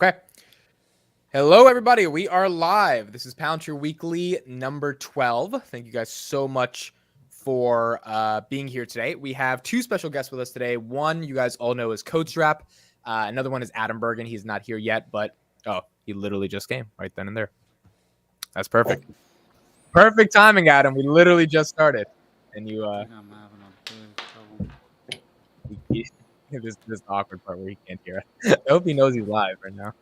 Okay. Hello, everybody. We are live. This is Palantir Weekly number 12. Thank you guys so much for being here today. We have two special guests with us today. One you guys all know is Codestrap. Another one is Bergen. He's not here yet, but he literally just came right then and there. That's perfect. Perfect timing, Adam. We literally just started, and you. This awkward part where he can't hear us. I hope he knows he's live right now.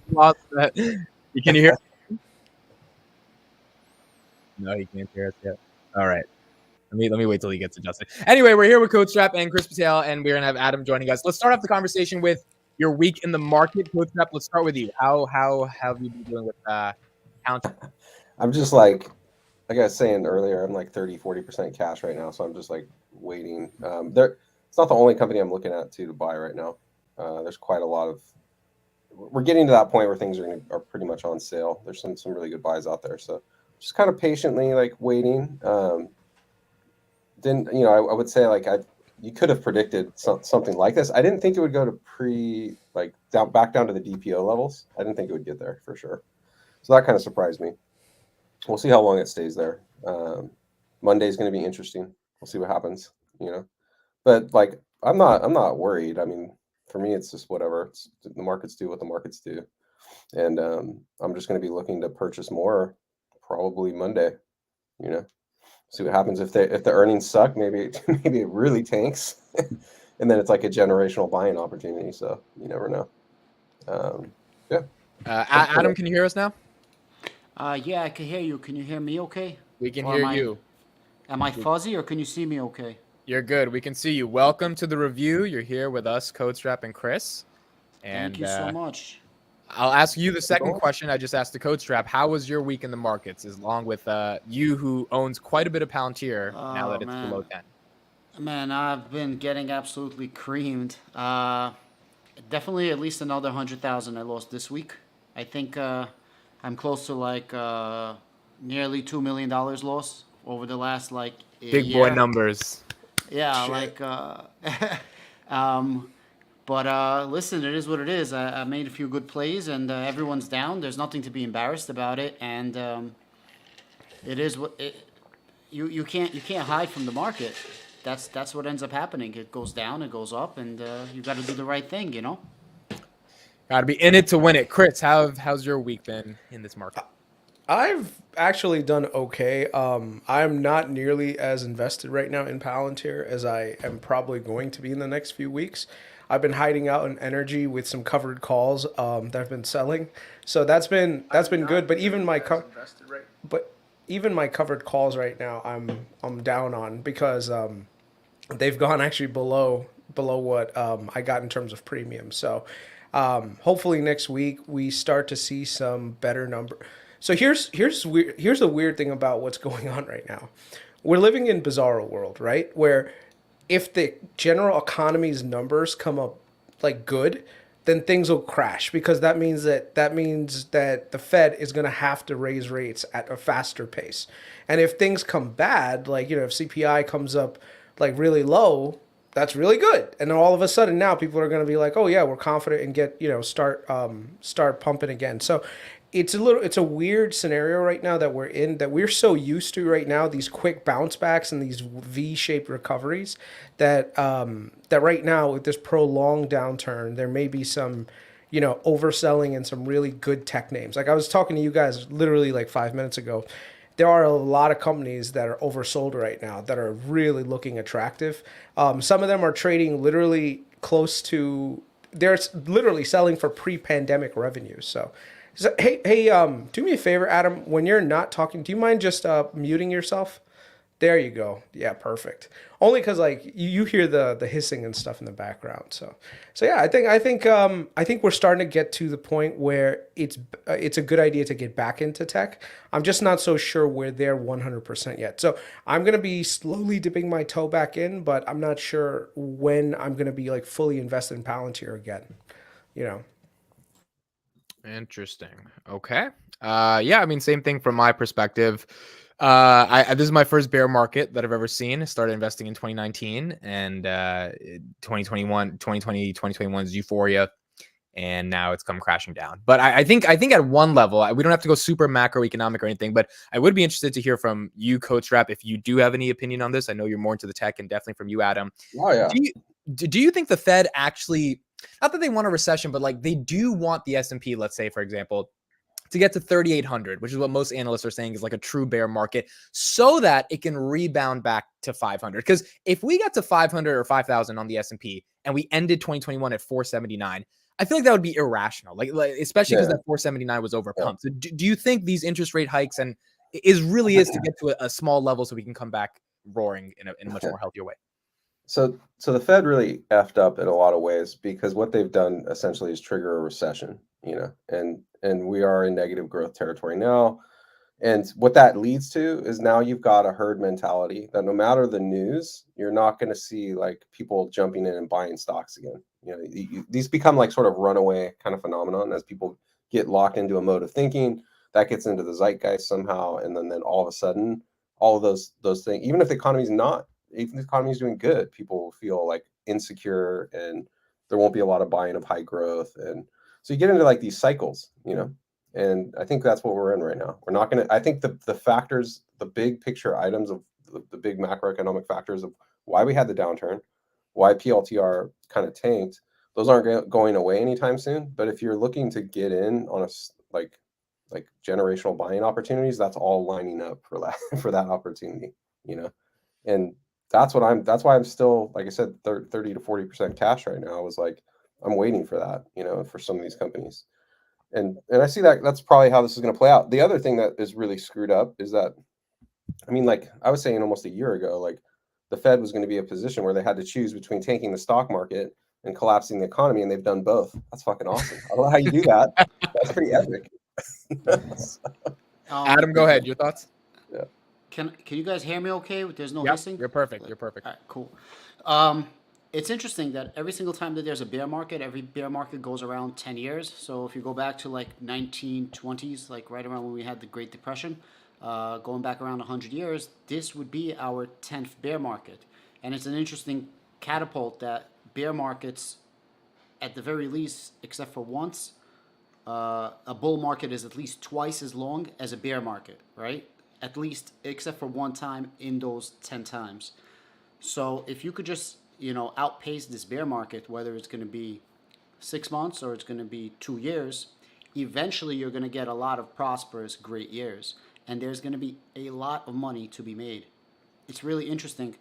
Lost that. Can you hear? No, he can't hear us yet. All right. Let me wait till he gets adjusted. Anyway, we're here with Codestrap and Chris Patel, and we're gonna have Adam joining us. Let's start off the conversation with your week in the market, Codestrap. Let's start with you. How have you been dealing with Palantir? I'm just like I was saying earlier, I'm like 30-40% cash right now, so I'm just like waiting. It's not the only company I'm looking at to buy right now. There's quite a lot of. We're getting to that point where things are pretty much on sale. There's some really good buys out there, so just kind of patiently like waiting. Didn't I would say like you could have predicted something like this. I didn't think it would go to back down to the DPO levels. I didn't think it would get there for sure. So that kind of surprised me. We'll see how long it stays there. Monday's going to be interesting. We'll see what happens, But like I'm not worried. I mean, for me it's just whatever. The markets do what the markets do. And I'm just going to be looking to purchase more probably Monday, See what happens if the earnings suck, maybe it really tanks. And then it's like a generational buying opportunity, so you never know. Adam, can you hear us now? Yeah, I can hear you. Can you hear me okay? We can hear you. Am I fuzzy or can you see me okay? You're good. We can see you. Welcome to the review. You're here with us, Codestrap and Chris. And thank you so much. I'll ask you the second question I just asked the Codestrap. How was your week in the markets, along with you who owns quite a bit of Palantir now that it's below 10? Man, I've been getting absolutely creamed. Definitely at least another 100,000 I lost this week. I think I'm close to like nearly $2 million loss over the last big boy numbers. Yeah, But listen, it is what it is. I made a few good plays, and everyone's down. There's nothing to be embarrassed about it, and it is what you can't hide from the market. That's what ends up happening. It goes down, it goes up, and you got to do the right thing, Got to be in it to win it. Chris, how's your week been in this market? I've actually done okay. I'm not nearly as invested right now in Palantir as I am probably going to be in the next few weeks. I've been hiding out in energy with some covered calls that I've been selling, so that's been good. But even my covered calls right now, I'm down on because they've gone actually below what I got in terms of premium. So hopefully next week we start to see some better number. So here's the weird thing about what's going on right now. We're living in bizarro world, right? Where if the general economy's numbers come up like good, then things will crash because that means that the Fed is going to have to raise rates at a faster pace. And if things come bad, like if CPI comes up like really low, that's really good. And then all of a sudden now people are going to be like, oh yeah, we're confident and get start pumping again. So it's a weird scenario right now that we're in, that we're so used to right now, these quick bounce backs and these V-shaped recoveries, that right now with this prolonged downturn, there may be some, overselling in some really good tech names. Like I was talking to you guys literally like 5 minutes ago. There are a lot of companies that are oversold right now that are really looking attractive. Some of them are trading literally close to, they're literally selling for pre-pandemic revenues. So hey, do me a favor, Adam. When you're not talking, do you mind just muting yourself? There you go. Yeah, perfect. Only because like you hear the hissing and stuff in the background. So yeah, I think we're starting to get to the point where it's a good idea to get back into tech. I'm just not so sure we're there 100% yet. So I'm gonna be slowly dipping my toe back in, but I'm not sure when I'm gonna be like fully invested in Palantir again. Interesting. Okay. Yeah, I mean, same thing from my perspective. This is my first bear market that I've ever seen. I started investing in 2019, and 2021's euphoria, and now it's come crashing down. But I think at one level, we don't have to go super macroeconomic or anything, but I would be interested to hear from you, Codestrap, if you do have any opinion on this. I know you're more into the tech, and definitely from you, Adam. Oh yeah. Do you think the Fed actually, not that they want a recession, but like they do want the S&P, let's say, for example, to get to 3,800, which is what most analysts are saying is like a true bear market, so that it can rebound back to 500? Because if we got to 500 or 5,000 on the S&P and we ended 2021 at 479, I feel like that would be irrational, like especially because that 479 was overpumped. So do you think these interest rate hikes and is to get to a small level so we can come back roaring in a much more healthier way? So the Fed really effed up in a lot of ways, because what they've done essentially is trigger a recession, and we are in negative growth territory now. And what that leads to is now you've got a herd mentality that no matter the news, you're not going to see like people jumping in and buying stocks again. These become like sort of runaway kind of phenomenon as people get locked into a mode of thinking that gets into the zeitgeist somehow, and then all of a sudden, all of those things, even if the economy's doing good, people will feel like insecure, and there won't be a lot of buying of high growth, and so you get into like these cycles, and I think that's what we're in right now. We're not going to, I think the factors, the big picture items of the big macroeconomic factors of why we had the downturn, why PLTR kind of tanked, those aren't going away anytime soon. But if you're looking to get in on a like generational buying opportunities, that's all lining up for that opportunity, and that's why I'm still, like I said, 30 to 40% cash right now. I was like, I'm waiting for that, for some of these companies. And I see that's probably how this is going to play out. The other thing that is really screwed up is that, like I was saying almost a year ago, like the Fed was going to be a position where they had to choose between tanking the stock market and collapsing the economy, and they've done both. That's fucking awesome. I don't know how you do that. That's pretty epic. Adam, go ahead. Your thoughts? Yeah. Can you guys hear me okay? There's no Yep, hissing? you're perfect. You're perfect. All right, cool. It's interesting that every single time that there's a bear market, every bear market goes around 10 years. So if you go back to like 1920s, like right around when we had the Great Depression, going back around 100 years, this would be our 10th bear market. And it's an interesting catapult that bear markets, at the very least, except for once, a bull market is at least twice as long as a bear market, right? At least, except for one time in those 10 times. So if you could just, outpace this bear market, whether it's going to be 6 months or it's going to be 2 years, eventually you're going to get a lot of prosperous, great years. And there's going to be a lot of money to be made. It's really interesting.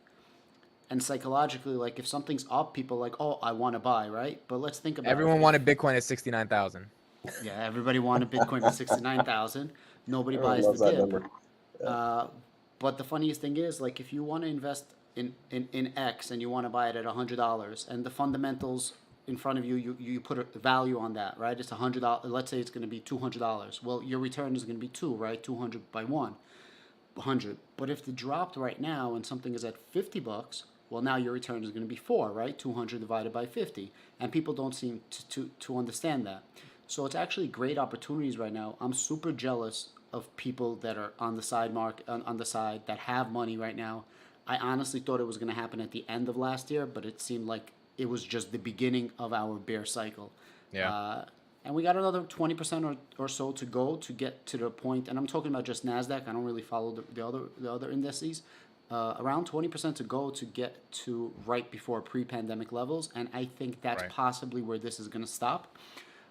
And psychologically, like if something's up, people are like, oh, I want to buy, right? But let's think about Everyone wanted Bitcoin at 69,000. Yeah, everybody wanted Bitcoin at 69,000. Nobody Everyone buys loves the that dip. number. But the funniest thing is, like, if you want to invest in X and you want to buy it at $100, and the fundamentals in front of you, you put a value on that, right? It's $100. Let's say it's going to be $200. Well, your return is going to be 2, right? 200 by 100. But if it dropped right now and something is at $50, well, now your return is going to be 4, right? 200 divided by 50, and people don't seem to understand that. So it's actually great opportunities right now. I'm super jealous of people that are on the side on the side that have money right now. I honestly thought it was going to happen at the end of last year, but it seemed like it was just the beginning of our bear cycle. Yeah. And we got another 20% or so to go to get to the point, and I'm talking about just NASDAQ. I don't really follow the other indices. Around 20% to go to get to right before pre-pandemic levels, and I think that's possibly where this is going to stop.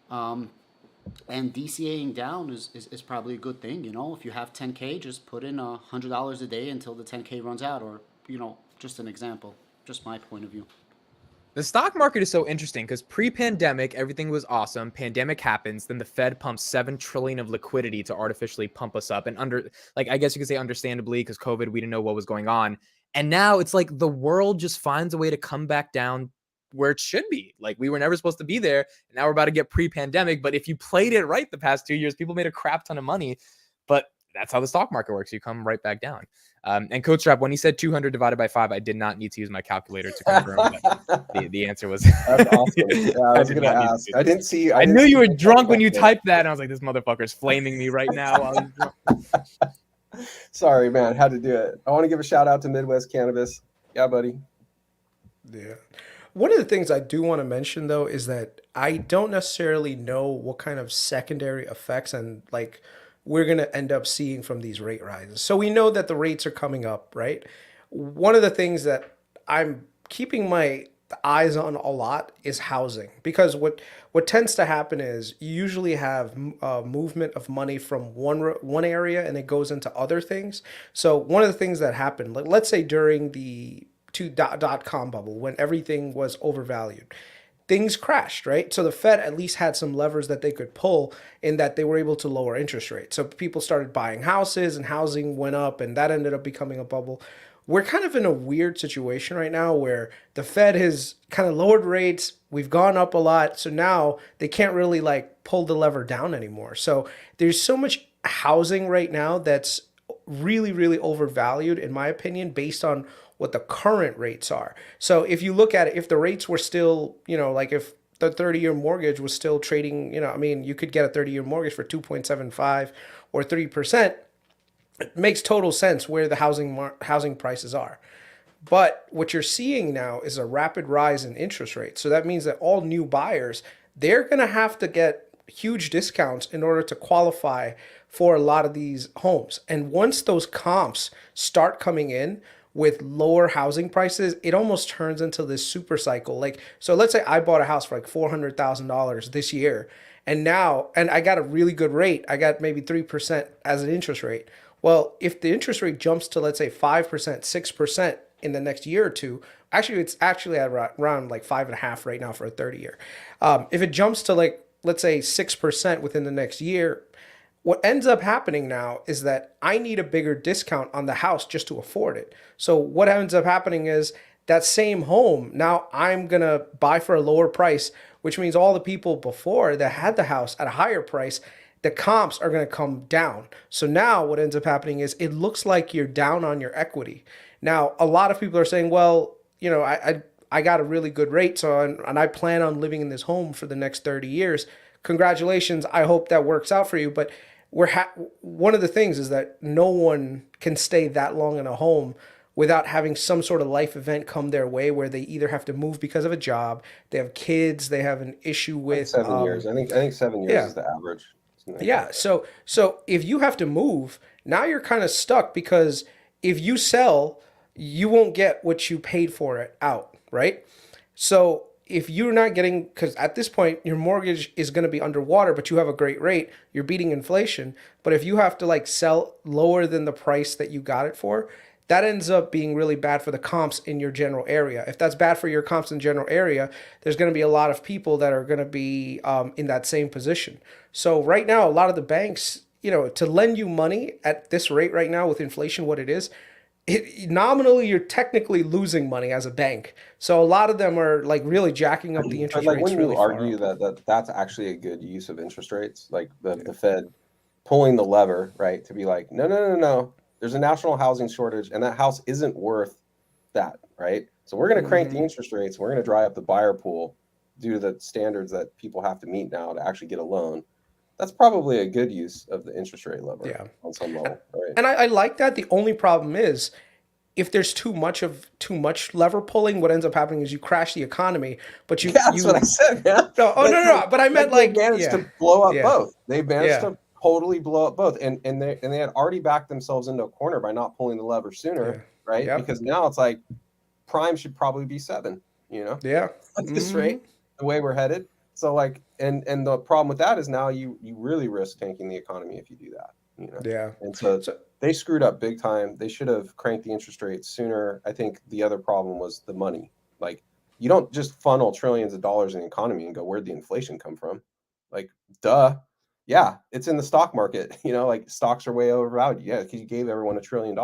And DCAing down is probably a good thing. If you have 10K, just put in $100 a day until the 10K runs out, or just an example, just my point of view. The stock market is so interesting because pre-pandemic, everything was awesome. Pandemic happens, then the Fed pumps $7 trillion of liquidity to artificially pump us up. And I guess you could say understandably, because COVID, we didn't know what was going on. And now it's like the world just finds a way to come back down where it should be. Like we were never supposed to be there. And now we're about to get pre-pandemic. But if you played it right the past 2 years, people made a crap ton of money. But that's how the stock market works. You come right back down. And Codestrap, when he said 200 divided by 5, I did not need to use my calculator to confirm that the answer was. That's awesome. Yeah, I was going to ask. I didn't see. I knew you were drunk when you typed that, and I was like, this motherfucker's flaming me right now. Sorry, man. Had to do it. I want to give a shout out to Midwest Cannabis. Yeah, buddy. Yeah. One of the things I do want to mention though is that I don't necessarily know what kind of secondary effects and like we're going to end up seeing from these rate rises. So we know that the rates are coming up, right? One of the things that I'm keeping my eyes on a lot is housing because what tends to happen is you usually have movement of money from one area and it goes into other things. So one of the things that happened, like let's say during the dot com bubble when everything was overvalued, things crashed, right? So the Fed at least had some levers that they could pull in that they were able to lower interest rates. So people started buying houses and housing went up and that ended up becoming a bubble. We're kind of in a weird situation right now where the Fed has kind of lowered rates. We've gone up a lot. So now they can't really like pull the lever down anymore. So there's so much housing right now that's really, really overvalued, in my opinion, based on what the current rates are. So if you look at it, if the rates were still, like if the 30-year mortgage was still trading, I mean, you could get a 30-year mortgage for 2.75 or 3%. It makes total sense where the housing prices are. But what you're seeing now is a rapid rise in interest rates. So that means that all new buyers, they're going to have to get huge discounts in order to qualify for a lot of these homes. And once those comps start coming in with lower housing prices, it almost turns into this super cycle. Like, so let's say I bought a house for like $400,000 this year. And I got a really good rate. I got maybe 3% as an interest rate. Well, if the interest rate jumps to, let's say, 5%, 6% in the next year or two, actually, it's actually at around like 5.5 right now for a 30-year. If it jumps to like, let's say 6% within the next year, what ends up happening now is that I need a bigger discount on the house just to afford it. So what ends up happening is that same home, now I'm going to buy for a lower price, which means all the people before that had the house at a higher price, the comps are going to come down. So now what ends up happening is it looks like you're down on your equity. Now, a lot of people are saying, well, I got a really good rate, so and I plan on living in this home for the next 30 years. Congratulations. I hope that works out for you. But one of the things is that no one can stay that long in a home without having some sort of life event come their way where they either have to move because of a job, they have kids, they have an issue with 7 years. I think 7 years is the average. Yeah. So if you have to move, now you're kind of stuck because if you sell, you won't get what you paid for it out, right? So if you're not getting, because at this point your mortgage is going to be underwater, but you have a great rate, you're beating inflation. But if you have to like sell lower than the price that you got it for, that ends up being really bad for the comps in your general area. If that's bad for your comps in general area, there's going to be a lot of people that are going to be in that same position. So right now, a lot of the banks, to lend you money at this rate right now with inflation, what it is, nominally you're technically losing money as a bank. So a lot of them are like really jacking up the interest But like rates when really you far argue up. that's actually a good use of interest rates, like the Fed pulling the lever, right, to be like, no. There's a national housing shortage, and that house isn't worth that, right? So we're going to crank the interest rates. We're going to dry up the buyer pool due to the standards that people have to meet now to actually get a loan. That's probably a good use of the interest rate lever on some level, right? And I like that. The only problem is if there's too much lever pulling, what ends up happening is you crash the economy. But That's what I said, man. No. But I meant they managed to blow up both. They managed to totally blow up both, and they had already backed themselves into a corner by not pulling the lever sooner, right? Yep. Because now it's like prime should probably be 7, at this rate, the way we're headed. So like, and the problem with that is now you really risk tanking the economy if you do that, Yeah. And so they screwed up big time. They should have cranked the interest rates sooner. I think the other problem was the money. Like, you don't just funnel trillions of dollars in the economy and go, where'd the inflation come from? Like, duh. Yeah, it's in the stock market. Like stocks are way overvalued. Yeah, because you gave everyone $1 trillion.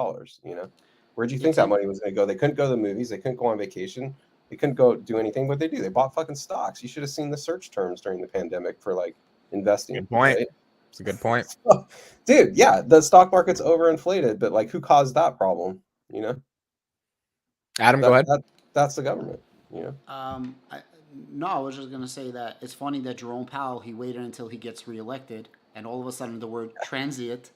Where'd you think that money was going to go? They couldn't go to the movies. They couldn't go on vacation. They couldn't go do anything. What they do? They bought fucking stocks. You should have seen the search terms during the pandemic for like investing. Good point. Right? It's a good point. So, dude, yeah, the stock market's overinflated, but like, who caused that problem? Adam, go ahead. That's the government. No, I was just gonna say that it's funny that Jerome Powell, he waited until he gets reelected, and all of a sudden the word transient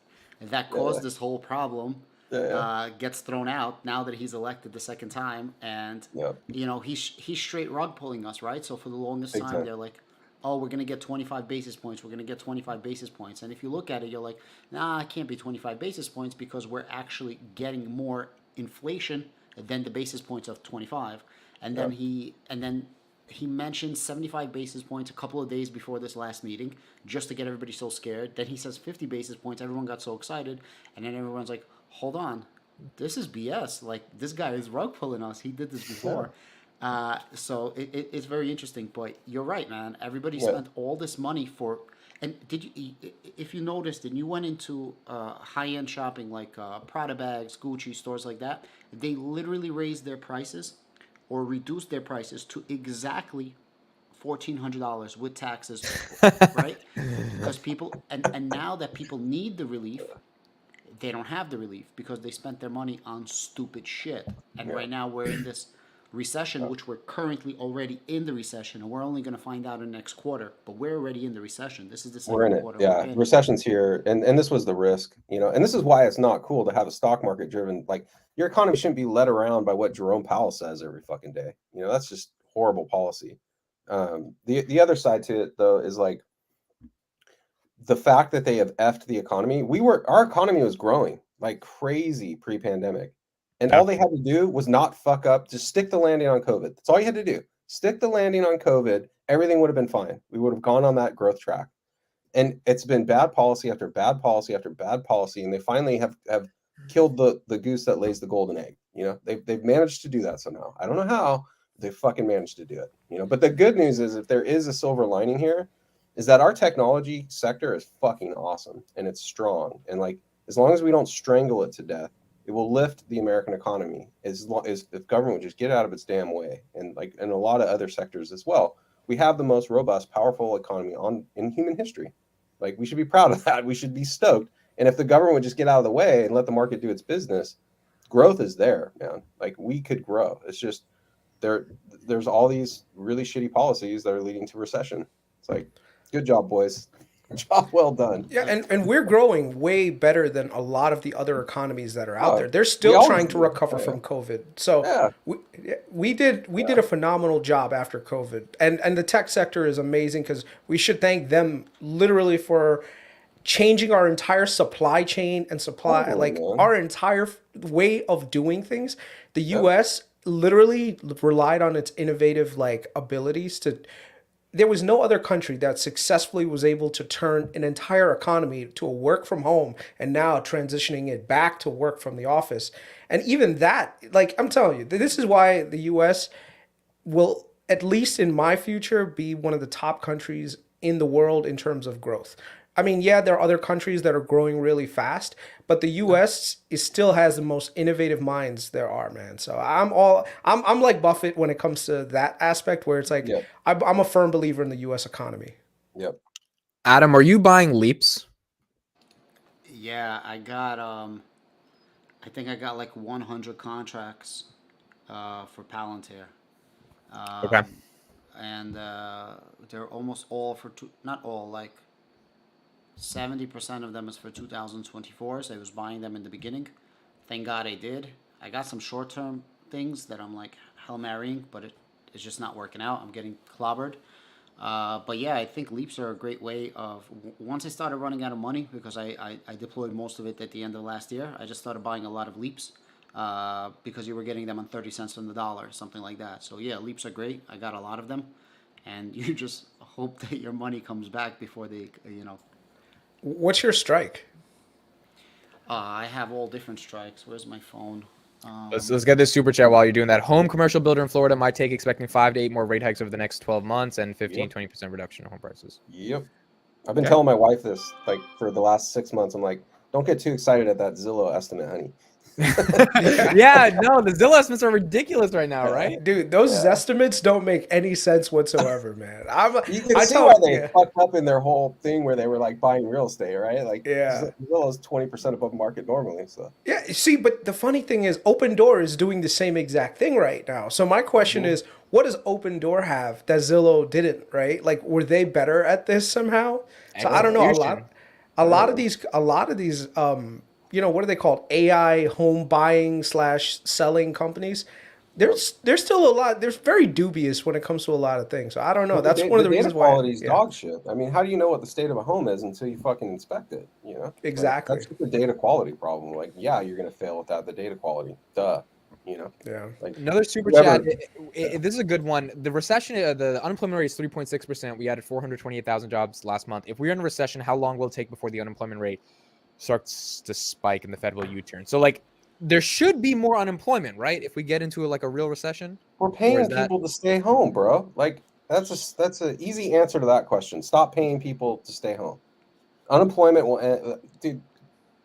that caused this whole problem Yeah. gets thrown out now that he's elected the second time, and Yep. he's straight rug pulling us, right? So for the longest Big time, time. they're like, "Oh, we're gonna get 25 basis points. We're gonna get 25 basis points." And if you look at it, you're like, "Nah, it can't be 25 basis points because we're actually getting more inflation than the basis points of 25." And then Yep. he mentioned 75 basis points a couple of days before this last meeting just to get everybody so scared. Then he says 50 basis points. Everyone got so excited. And then everyone's like, hold on, this is BS. Like, this guy is rug pulling us. He did this before. So it's very interesting. But you're right, man. Everybody Yeah. spent all this money for. And if you noticed, and you went into high-end shopping like Prada bags, Gucci stores like that, they literally raised their prices or reduced their prices to exactly $1,400 with taxes, right? Because people and now that people need the relief, they don't have the relief because they spent their money on stupid shit. And Yeah. right now we're in this recession, which we're currently already in the recession, and we're only going to find out in the next quarter. But we're already in the recession. This is the We're in second it. quarter Yeah. we're in. Recession's here. And this was the risk, and this is why it's not cool to have a stock market driven. Like, your economy shouldn't be led around by what Jerome Powell says every fucking day. That's just horrible policy. The other side to it though is like the fact that they have effed the economy. Our economy was growing like crazy pre-pandemic. And Yeah. all they had to do was not fuck up, just stick the landing on COVID. That's all you had to do. Stick the landing on COVID. Everything would have been fine. We would have gone on that growth track. And it's been bad policy after bad policy after bad policy. And they finally have killed the goose that lays the golden egg. They've managed to do that somehow. I don't know how, but they fucking managed to do it. But the good news is, if there is a silver lining here, is that our technology sector is fucking awesome and it's strong. And like, as long as we don't strangle it to death, it will lift the American economy as if government would just get out of its damn way. And like in a lot of other sectors as well, we have the most robust, powerful economy in human history. Like, we should be proud of that. We should be stoked. And if the government would just get out of the way and let the market do its business, growth is there, man. Like, we could grow. It's just there's all these really shitty policies that are leading to recession. It's like, good job, boys. Job well done. Yeah, and we're growing way better than a lot of the other economies that are out Oh, there. They're we still always trying to do. recover Oh, from yeah. COVID. So Yeah. we did a phenomenal job after COVID. And the tech sector is amazing because we should thank them literally for changing our entire supply chain and Totally, man. our entire way of doing things. The US literally relied on its innovative abilities to. There was no other country that successfully was able to turn an entire economy to a work from home and now transitioning it back to work from the office. And even that, I'm telling you, this is why the US will, at least in my future, be one of the top countries in the world in terms of growth. I mean, yeah, there are other countries that are growing really fast, but the U.S. still has the most innovative minds there are, man. So I'm like Buffett when it comes to that aspect, where it's like Yep. I'm a firm believer in the U.S. economy. Yep. Adam, are you buying leaps? Yeah, I think I got like 100 contracts for Palantir. Okay. And they're almost all for not all, like 70% of them is for 2024. So I was buying them in the beginning. Thank God I did. I got some short term things that I'm like hell marrying, but it's just not working out. I'm getting clobbered. But yeah, I think leaps are a great way of, once I started running out of money, because I deployed most of it at the end of last year, I just started buying a lot of leaps because you were getting them on 30 cents on the dollar, something like that. So yeah, leaps are great. I got a lot of them. And you just hope that your money comes back before they, What's your strike? I have all different strikes. Where's my phone? Let's get this super chat while you're doing that. Home commercial builder in Florida might take expecting 5 to 8 more rate hikes over the next 12 months and 15-20% reduction in home prices. Yep. I've been telling my wife this for the last 6 months. I'm like, don't get too excited at that Zillow estimate, honey. Yeah, no, the Zillow estimates are ridiculous right now, right? Dude, those estimates don't make any sense whatsoever, man. You can see why they fucked up in their whole thing where they were like buying real estate, right? Like, Zillow's 20% above market normally. So yeah, see, but the funny thing is, Open Door is doing the same exact thing right now. So my question is, what does Open Door have that Zillow didn't? Right? Like, were they better at this somehow? So I don't know. a lot of these, what are they called? AI home buying slash selling companies. There's still a lot. They're very dubious when it comes to a lot of things. So I don't know. But That's one of the data reasons why. quality is dog shit. I mean, how do you know what the state of a home is until you fucking inspect it? You know, like Exactly. that's just a data quality problem. Like, yeah, you're gonna fail with that. The data quality, duh. You know, Yeah. like Another super whoever- chat. This is a good one. The recession, the unemployment rate is 3.6%. We added 428,000 jobs last month. If we're in a recession, how long will it take before the unemployment rate starts to spike and the Fed will U-turn? So like, there should be more unemployment, right? If we get into like a real recession, We're Or paying is that- people to stay home, bro. Like that's an easy answer to that question. Stop paying people to stay home. Unemployment will, dude.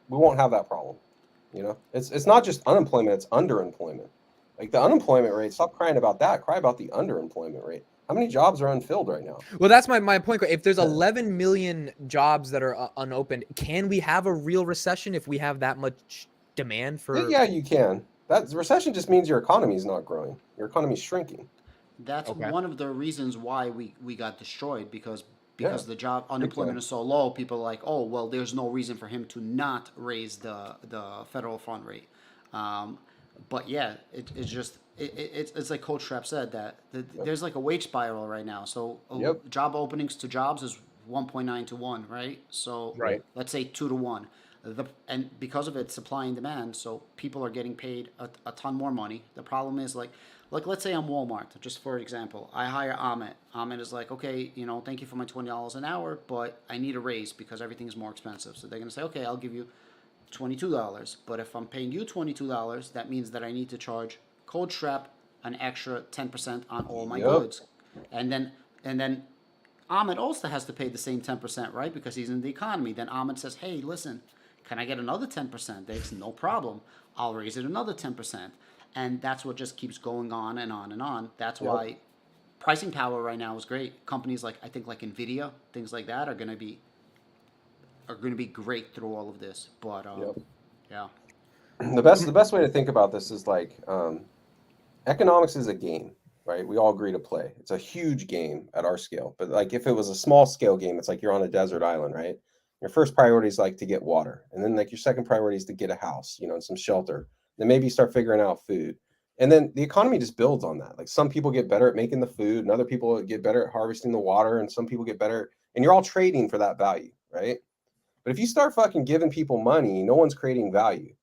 We won't have that problem. You know, it's not just unemployment; it's underemployment. Like the unemployment rate. Stop crying about that. Cry about the underemployment rate. How many jobs are unfilled right now? Well, that's my point. If there's 11 million jobs that are unopened, can we have a real recession if we have that much demand for? Yeah, you can. That recession just means your economy is not growing. Your economy's shrinking. That's Okay. one of the reasons why we got destroyed because Yeah, the job unemployment time. is so low. People are like, oh well, there's no reason for him to not raise the federal fund rate. But yeah, it's like Codestrap said that there's like a wage spiral right now. So Yep. job openings to jobs is 1.9 to 1, right? So Right. let's say 2 to 1. And because of it, supply and demand, so people are getting paid a ton more money. The problem is like let's say I'm Walmart, just for example. I hire Ahmet. Ahmet is like, okay, thank you for my $20 an hour, but I need a raise because everything is more expensive. So they're gonna say, okay, I'll give you $22. But if I'm paying you $22, that means that I need to charge Codestrap an extra 10% on all my Yep. goods, and then Ahmed also has to pay the same 10%, right? Because he's in the economy. Then Ahmed says, hey, listen, can I get another 10%? There's no problem. I'll raise it another 10%. And that's what just keeps going on and on and on. That's Yep. why pricing power right now is great. Companies like, I think like Nvidia, things like that are going to be great through all of this. But Yep. yeah. The best way to think about this is like economics is a game, right? We all agree to play. It's a huge game at our scale. But like if it was a small scale game, it's like you're on a desert island, right? Your first priority is like to get water. And then like your second priority is to get a house, and some shelter. Then maybe you start figuring out food. And then the economy just builds on that. Like some people get better at making the food, and other people get better at harvesting the water, and some people get better, and you're all trading for that value, right? But if you start fucking giving people money, no one's creating value,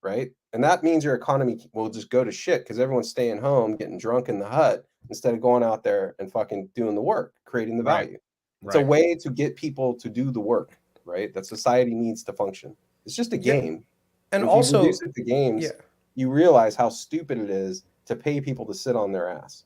right? And that means your economy will just go to shit because everyone's staying home, getting drunk in the hut instead of going out there and fucking doing the work, creating the Right. value. It's a way to get people to do the work, right? That society needs to function. It's just a Yeah. game. And if also, you reduce it to games, yeah. you realize how stupid it is to pay people to sit on their ass.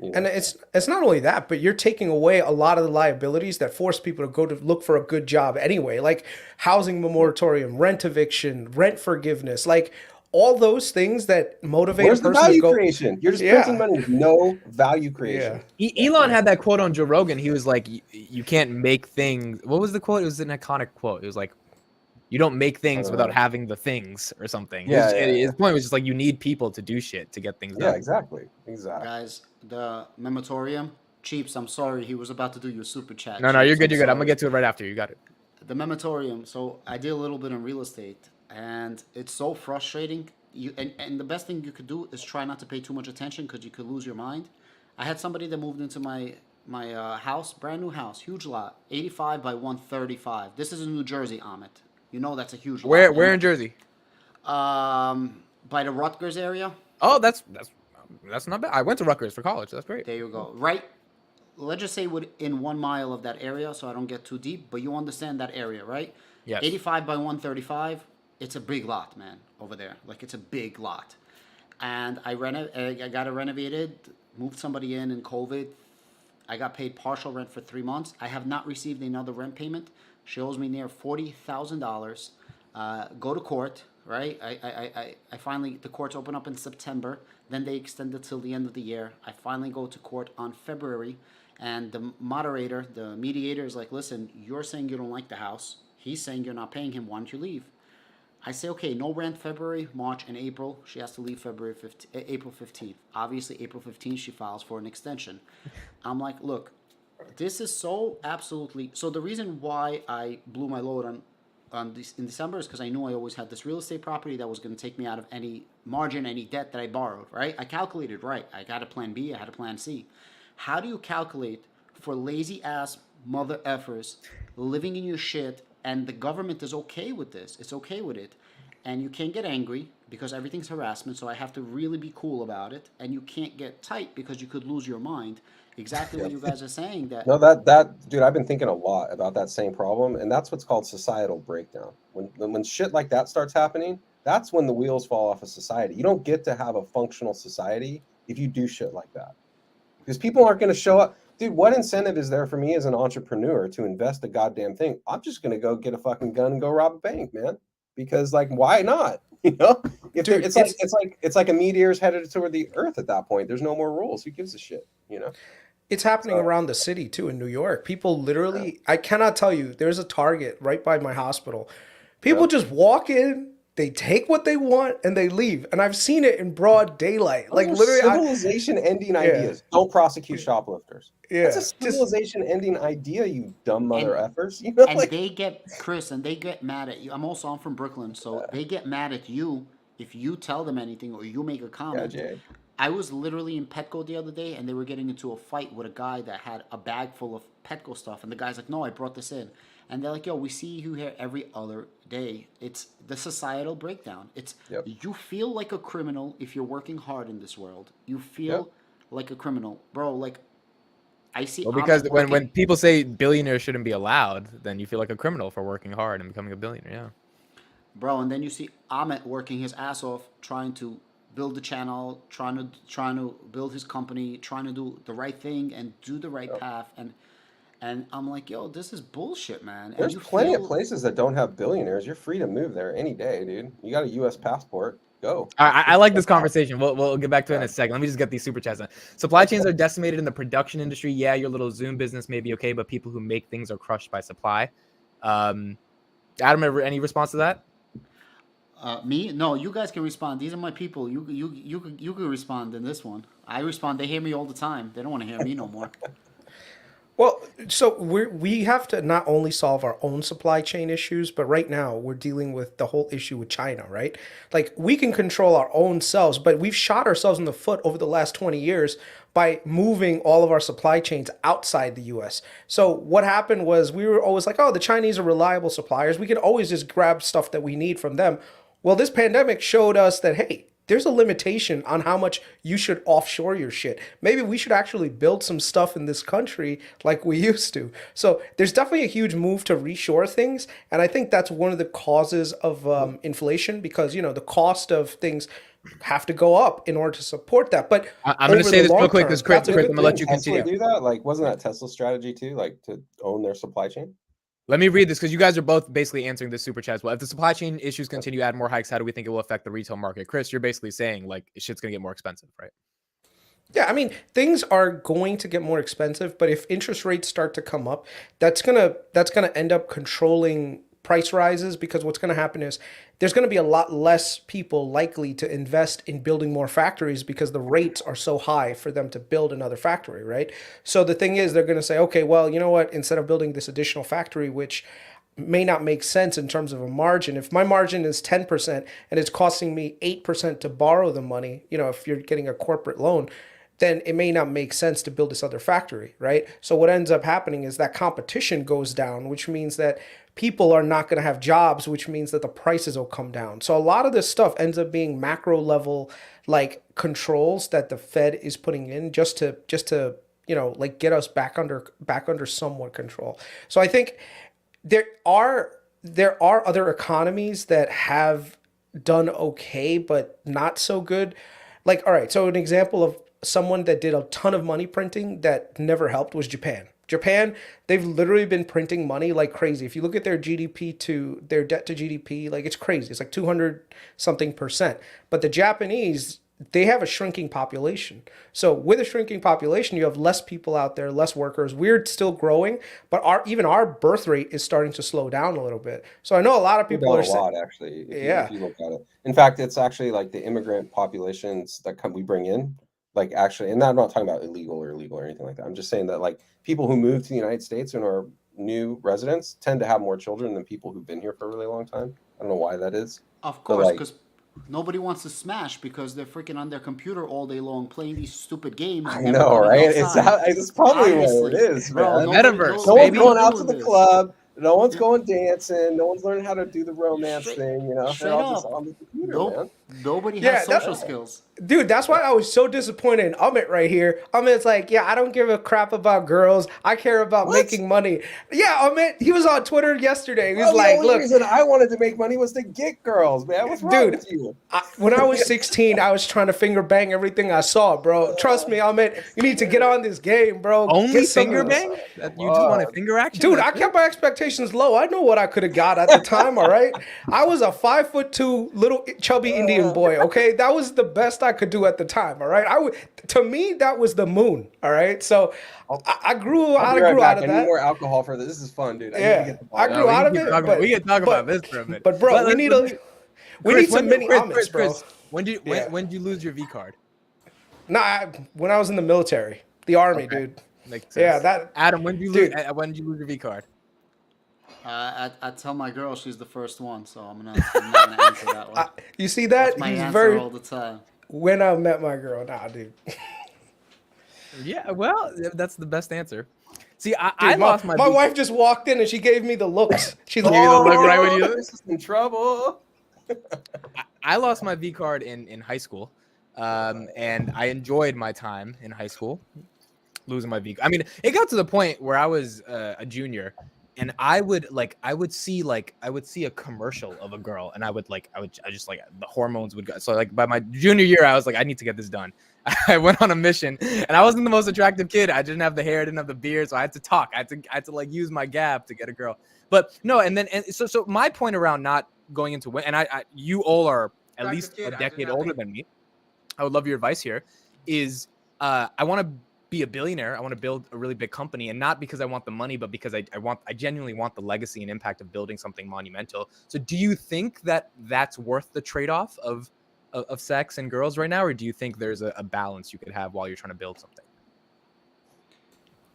And it's not only that, but you're taking away a lot of the liabilities that force people to go to look for a good job anyway, like housing moratorium, rent eviction, rent forgiveness, like all those things that motivate Where's a the person value to go. creation? You're just Yeah. printing money with no value creation. Elon had that quote on Joe Rogan. He was like, "You can't make things." What was the quote? It was an iconic quote. It was like, "You don't make things without having the things," or something. His point was just like, you need people to do shit to get things done. Yeah, exactly. Guys, the mematorium, Cheaps, I'm sorry, he was about to do your super chat. No, you're Cheaps, good. You're good. I'm sorry. gonna get to it right after. You got it. The mematorium. So I did a little bit in real estate, and it's so frustrating. And the best thing you could do is try not to pay too much attention because you could lose your mind. I had somebody that moved into my house, brand new house, huge lot, 85 by 135. This is in New Jersey, Amit. You know that's a huge lot. Where in Jersey? By the Rutgers area. Oh, that's not bad. I went to Rutgers for college. That's great. There you go. Right. Let's just say within 1 mile of that area, so I don't get too deep, but you understand that area, right? Yes. 85 by 135. It's a big lot, man, over there. Like it's a big lot. And I got it renovated, moved somebody in COVID. I got paid partial rent for 3 months. I have not received another rent payment. She owes me near $40,000. Go to court, right? I finally, the courts open up in September. Then they extend it till the end of the year. I finally go to court on February. And the moderator, the mediator is like, listen, you're saying you don't like the house. He's saying you're not paying him. Why don't you leave? I say, okay, no rent February, March, and April. She has to leave April 15th. Obviously, April 15th, she files for an extension. I'm like, look, this is so absolutely... So the reason why I blew my load on in December is because I knew I always had this real estate property that was going to take me out of any margin, any debt that I borrowed, right? I calculated right. I got a plan B, I had a plan C. How do you calculate for lazy ass mother effers living in your shit and the government is okay with this? It's okay with it. And you can't get angry because everything's harassment, so I have to really be cool about it. And you can't get tight because you could lose your mind. Exactly what you guys are saying. That No, that dude, I've been thinking a lot about that same problem, and that's what's called societal breakdown. When shit like that starts happening, that's when the wheels fall off of society. You don't get to have a functional society if you do shit like that, because people aren't going to show up. Dude, what incentive is there for me as an entrepreneur to invest a goddamn thing? I'm just going to go get a fucking gun and go rob a bank, man. Because like, why not? You know, if Dude, it's like a meteor's headed toward the Earth at that point. There's no more rules. Who gives a shit? You know. It's happening around the city too in New York. People literally, I cannot tell you, there's a Target right by my hospital. People just walk in, they take what they want, and they leave. And I've seen it in broad daylight. Like literally, civilization-ending ideas. Don't prosecute shoplifters. Yeah, That's a civilization-ending idea, you dumb mother effers. You know, and like, they get Chris, and they get mad at you. I'm from Brooklyn, so they get mad at you if you tell them anything or you make a comment. Jay. I was literally in Petco the other day, and they were getting into a fight with a guy that had a bag full of Petco stuff, and the guy's like, "No, I brought this in," and they're like, "Yo, we see you here every other day." It's the societal breakdown. It's you feel like a criminal if you're working hard in this world. You feel like a criminal, bro. Like I see. Well, because when people say billionaires shouldn't be allowed, then you feel like a criminal for working hard and becoming a billionaire. Yeah, bro, and then you see Ahmet working his ass off trying to build the channel, trying to build his company, trying to do the right thing and do the right path, and I'm like, yo, this is bullshit, man. There's plenty of places that don't have billionaires. You're free to move there any day, dude. You got a U.S. passport. Go. I like this conversation. We'll get back to it in a second. Let me just get these super chats in. Supply chains are decimated in the production industry. Yeah, your little Zoom business may be okay, but people who make things are crushed by supply. Adam, any response to that? Me? No, you guys can respond. These are my people. You can respond in this one. I respond. They hear me all the time. They don't want to hear me no more. Well, so we have to not only solve our own supply chain issues, but right now we're dealing with the whole issue with China, right? Like we can control our own selves, but we've shot ourselves in the foot over the last 20 years by moving all of our supply chains outside the US. So what happened was we were always like, oh, the Chinese are reliable suppliers. We can always just grab stuff that we need from them. Well, this pandemic showed us that, hey, there's a limitation on how much you should offshore your shit. Maybe we should actually build some stuff in this country like we used to. So there's definitely a huge move to reshore things. And I think that's one of the causes of inflation because, you know, the cost of things have to go up in order to support that. But I'm going to say this real quick because Chris, I'm going to let you continue. Do that? Like, wasn't that Tesla's strategy too? Like to own their supply chain? Let me read this because you guys are both basically answering this super chat as well. If the supply chain issues continue, add more hikes, how do we think it will affect the retail market? Chris, you're basically saying like shit's going to get more expensive, right? Yeah, I mean, things are going to get more expensive, but if interest rates start to come up, that's gonna end up controlling price rises because what's going to happen is there's going to be a lot less people likely to invest in building more factories because the rates are so high for them to build another factory, right? So the thing is, they're going to say, okay, well, you know what? Instead of building this additional factory, which may not make sense in terms of a margin. If my margin is 10% and it's costing me 8% to borrow the money, you know, if you're getting a corporate loan, then it may not make sense to build this other factory, right? So what ends up happening is that competition goes down, which means that people are not going to have jobs, which means that the prices will come down. So a lot of this stuff ends up being macro level like controls that the Fed is putting in just to you know, like get us back under somewhat control. So I think there are other economies that have done okay but not so good. Like, all right, so an example of someone that did a ton of money printing that never helped was Japan. Japan, they've literally been printing money like crazy. If you look at their GDP to their debt to GDP, like it's crazy. It's like 200 something percent. But the Japanese, they have a shrinking population. So with a shrinking population, you have less people out there, less workers. We're still growing, but even our birth rate is starting to slow down a little bit. So I know a lot of people are saying, actually, if you look at it. In fact, it's actually like the immigrant populations that we bring in. Like actually, and I'm not talking about illegal or anything like that. I'm just saying that like people who move to the United States and are new residents tend to have more children than people who've been here for a really long time. I don't know why that is. Of But, course, like, because nobody wants to smash because they're freaking on their computer all day long playing these stupid games. I never know, coming right? outside. It's probably what Honestly, it is, bro, man. Metaverse, No one's baby. going out to doing the this. club. No one's Yeah. going dancing. No one's learning how to do the romance Straight, thing. You know, they're straight all just up. on the computer, No, man. nobody Yeah, has that- social skills. Dude, that's why I was so disappointed in Amit right here. Amit's like, yeah, I don't give a crap about girls. I care about What? making money. Yeah, Amit, he was on Twitter yesterday. He was Well, the like, only look, reason I wanted to make money was to get girls, man. What's wrong dude, with you? when I was 16, I was trying to finger bang everything I saw, bro. Trust me, Amit, you need to get on this game, bro. Only Get some finger of this. bang? You just want a finger action? Dude, I That's it? kept my expectations low. I know what I could have got at the time, all right? I was a 5'2" little chubby Indian boy, okay? That was the best I could do at the time, all right? To me, that was the moon, all right? So I grew I'll be right out back. of I need that. more alcohol for this. This is fun, dude. I need to Yeah, get the I ball. grew we out can of keep it, talking- but we can talk but- about this for a minute. But bro, we need Chris, some mini Amits, bro. Chris, when did you lose your V card? Nah, when I was in the military, the army, Okay. dude. Makes sense. Yeah, that. Adam, when did you Dude. lose? When did you lose your V card? I tell my girl she's the first one, so I'm not gonna answer that one. You see that? That's my He's answer very. all the time. When I met my girl, nah, dude. Yeah, well, that's the best answer. See, I Dude, lost my V- wife just walked in and she gave me the looks. She's like, Gave you the look right when you- This is in trouble. I lost my V card in high school, and I enjoyed my time in high school losing my V. I mean, it got to the point where I was a junior, and I would see a commercial of a girl, and I just like the hormones would go. So like by my junior year, I was like, I need to get this done. I went on a mission, and I wasn't the most attractive kid. I didn't have the hair, I didn't have the beard, so I had to talk. I had to like use my gab to get a girl. But no, and so my point around not going into and you all are at least a decade older than me. I would love your advice here. Is I want to be a billionaire. I want to build a really big company, and not because I want the money, but because I genuinely want the legacy and impact of building something monumental. So, do you think that that's worth the trade-off of sex and girls right now, or do you think there's a balance you could have while you're trying to build something?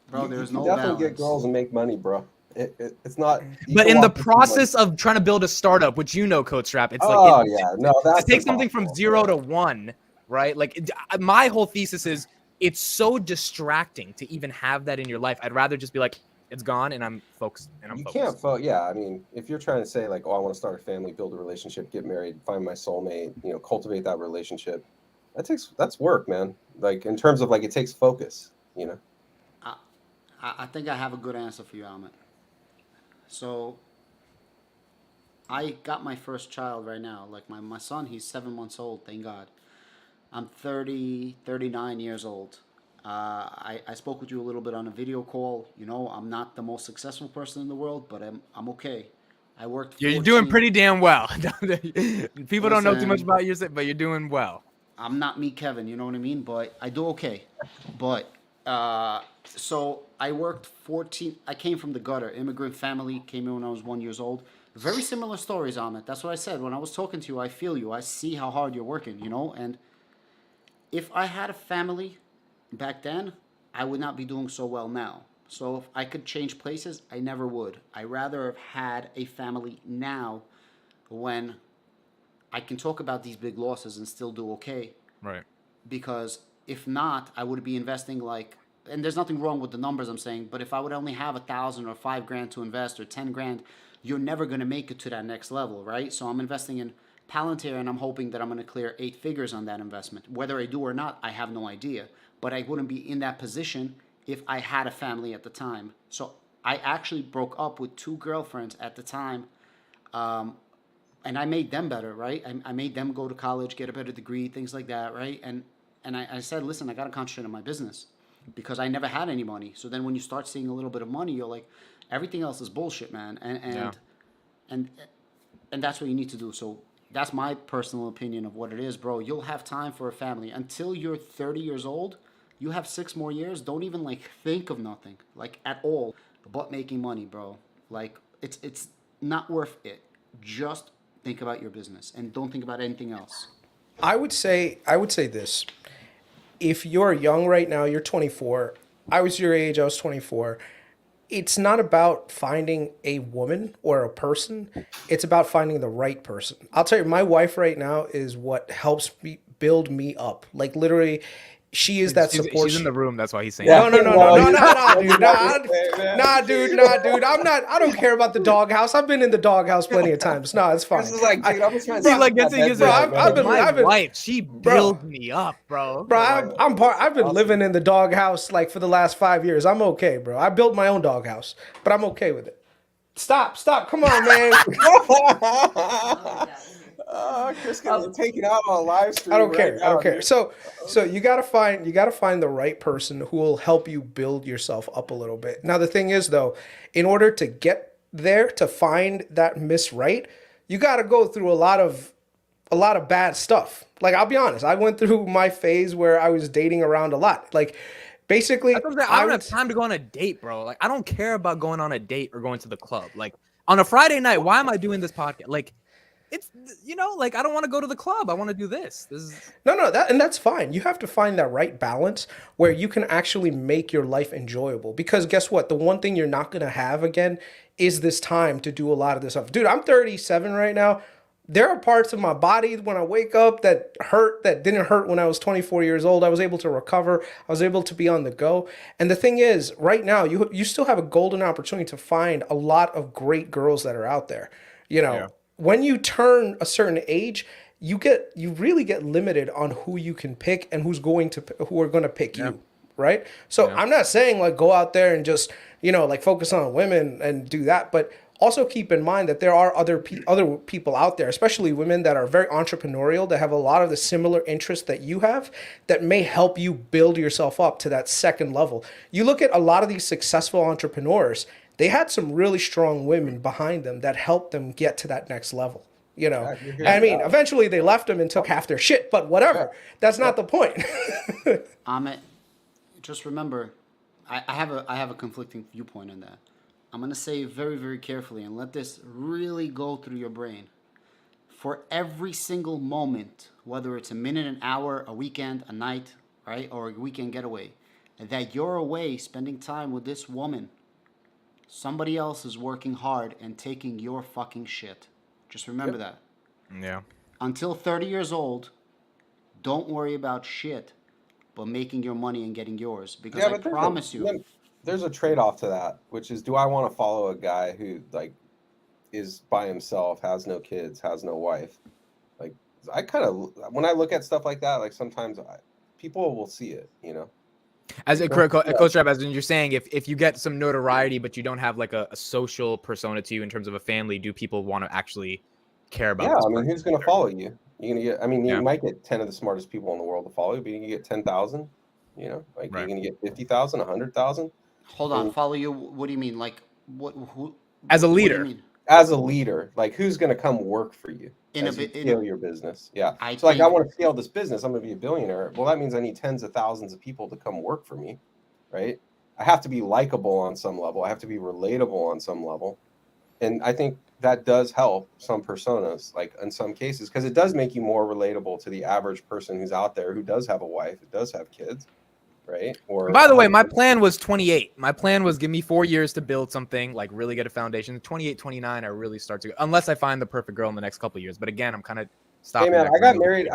Bro, You there's can no definitely balance. get girls and make money, bro. It's not. you But can in the walk into, like- process of trying to build a startup, which you know, Codestrap, it's Oh like yeah, no, that's to take something from impossible. 0 to 1, right? Like my whole thesis is it's so distracting to even have that in your life. I'd rather just be like, it's gone and I'm focused. You can't. Yeah, I mean, if you're trying to say like, oh, I want to start a family, build a relationship, get married, find my soulmate, cultivate that relationship, that's work, man. Like in terms of like, it takes focus, I think I have a good answer for you, Amit. So, I got my first child right now. Like my son, he's 7 months old, thank God. I'm 39 years old. I spoke with you a little bit on a video call. I'm not the most successful person in the world, but I'm okay. I worked. You're doing pretty damn well. People don't know too much Listen. about you, but you're doing well. I'm not me, Kevin. You know what I mean? But I do okay. But so I worked 14. I came from the gutter, immigrant family. Came in when I was 1 year old. Very similar stories on it. That's what I said when I was talking to you. I feel you. I see how hard you're working. And if I had a family back then, I would not be doing so well now. So if I could change places, I never would. I rather have had a family now, when I can talk about these big losses and still do okay. Right. Because if not, I would be investing and there's nothing wrong with the numbers I'm saying, but if I would only have 1,000 or $5,000 to invest or 10 grand, you're never going to make it to that next level, right? So I'm investing in Palantir and I'm hoping that I'm going to clear 8 figures on that investment. Whether I do or not, I have no idea. But I wouldn't be in that position if I had a family at the time. So I actually broke up with 2 girlfriends at the time. And I made them better, right? I made them go to college, get a better degree, things like that, right? And I said, listen, I got to concentrate on my business because I never had any money. So then when you start seeing a little bit of money, you're like, everything else is bullshit, man. And that's what you need to do. So that's my personal opinion of what it is, bro. You'll have time for a family until you're 30 years old. You have 6 more years. Don't even think of nothing at all but making money, bro. It's not worth it. Just think about your business and don't think about anything else. I would say this. If you're young right now, you're 24. I was your age, I was 24. it's not about finding a woman or a person. It's about finding the right person. I'll tell you, my wife right now is what helps me build me up. Like literally, she is that support. She's in the room. That's why he's saying. Yeah. that. Dude. I'm not. I don't care about the doghouse. I've been in the doghouse plenty of times. No, it's fine. This is like, dude, I'm just trying to See, like gets bro, I've been- my I've been- wife. She builds me up, bro. Bro, I've been living in the doghouse like for the last 5 years. I'm okay, bro. I built my own doghouse, but I'm okay with it. Stop. Come on, man. Chris getting taken out on a live stream. I don't care. Now, Dude. So you gotta find the right person who will help you build yourself up a little bit. Now the thing is though, in order to get there to find that Miss Right, you gotta go through a lot of bad stuff. Like I'll be honest, I went through my phase where I was dating around a lot. Like basically, I don't have time to go on a date, bro. Like I don't care about going on a date or going to the club. Like on a Friday night, why am I doing this podcast? Like it's like I don't want to go to the club. I want to do this. That's fine. You have to find that right balance where you can actually make your life enjoyable. Because guess what? The one thing you're not gonna have again is this time to do a lot of this stuff. Dude, I'm 37 right now. There are parts of my body when I wake up that didn't hurt when I was 24 years old. I was able to recover. I was able to be on the go. And the thing is, right now, you still have a golden opportunity to find a lot of great girls that are out there. When you turn a certain age, you really get limited on who you can pick and who are going to pick you, right? So I'm not saying like go out there and just, like focus on women and do that, but also keep in mind that there are other people out there, especially women that are very entrepreneurial, that have a lot of the similar interests that you have, that may help you build yourself up to that second level. You look at a lot of these successful entrepreneurs, they had some really strong women behind them that helped them get to that next level. I mean, eventually they left them and took half their shit, but whatever. That's not the point. Just remember, I have a conflicting viewpoint on that. I'm going to say very, very carefully and let this really go through your brain. For every single moment, whether it's a minute, an hour, a weekend, a night, right, or a weekend getaway, that you're away spending time with this woman, somebody else is working hard and taking your fucking shit. Just remember that. Yeah. Until 30 years old, don't worry about shit, but making your money and getting yours. Because I promise you... There's a trade-off to that, which is, do I want to follow a guy who like is by himself, has no kids, has no wife? Like I kind of, when I look at stuff like that, like sometimes people will see it, As a Codestrap, as you're saying, if you get some notoriety, but you don't have like a social persona to you in terms of a family, do people want to actually care about? Yeah, I mean, who's going to follow you? You're gonna get. I mean, you might get 10 of the smartest people in the world to follow you, but you can get 10,000. You're going to get 50,000, 100,000. Hold on, follow you. What do you mean? Like what? Who? As a leader. As a leader, like who's going to come work for you? Scale your business. Yeah. I want to scale this business. I'm going to be a billionaire. Well, that means I need tens of thousands of people to come work for me, right? I have to be likable on some level. I have to be relatable on some level. And I think that does help some personas, like in some cases, because it does make you more relatable to the average person who's out there who does have a wife, who does have kids, right? Or by the way, my plan was 28. My plan was give me 4 years to build something, like really get a foundation. 28, 29, I really start to, unless I find the perfect girl in the next couple of years. But again, I'm kind of stopping. Hey man, I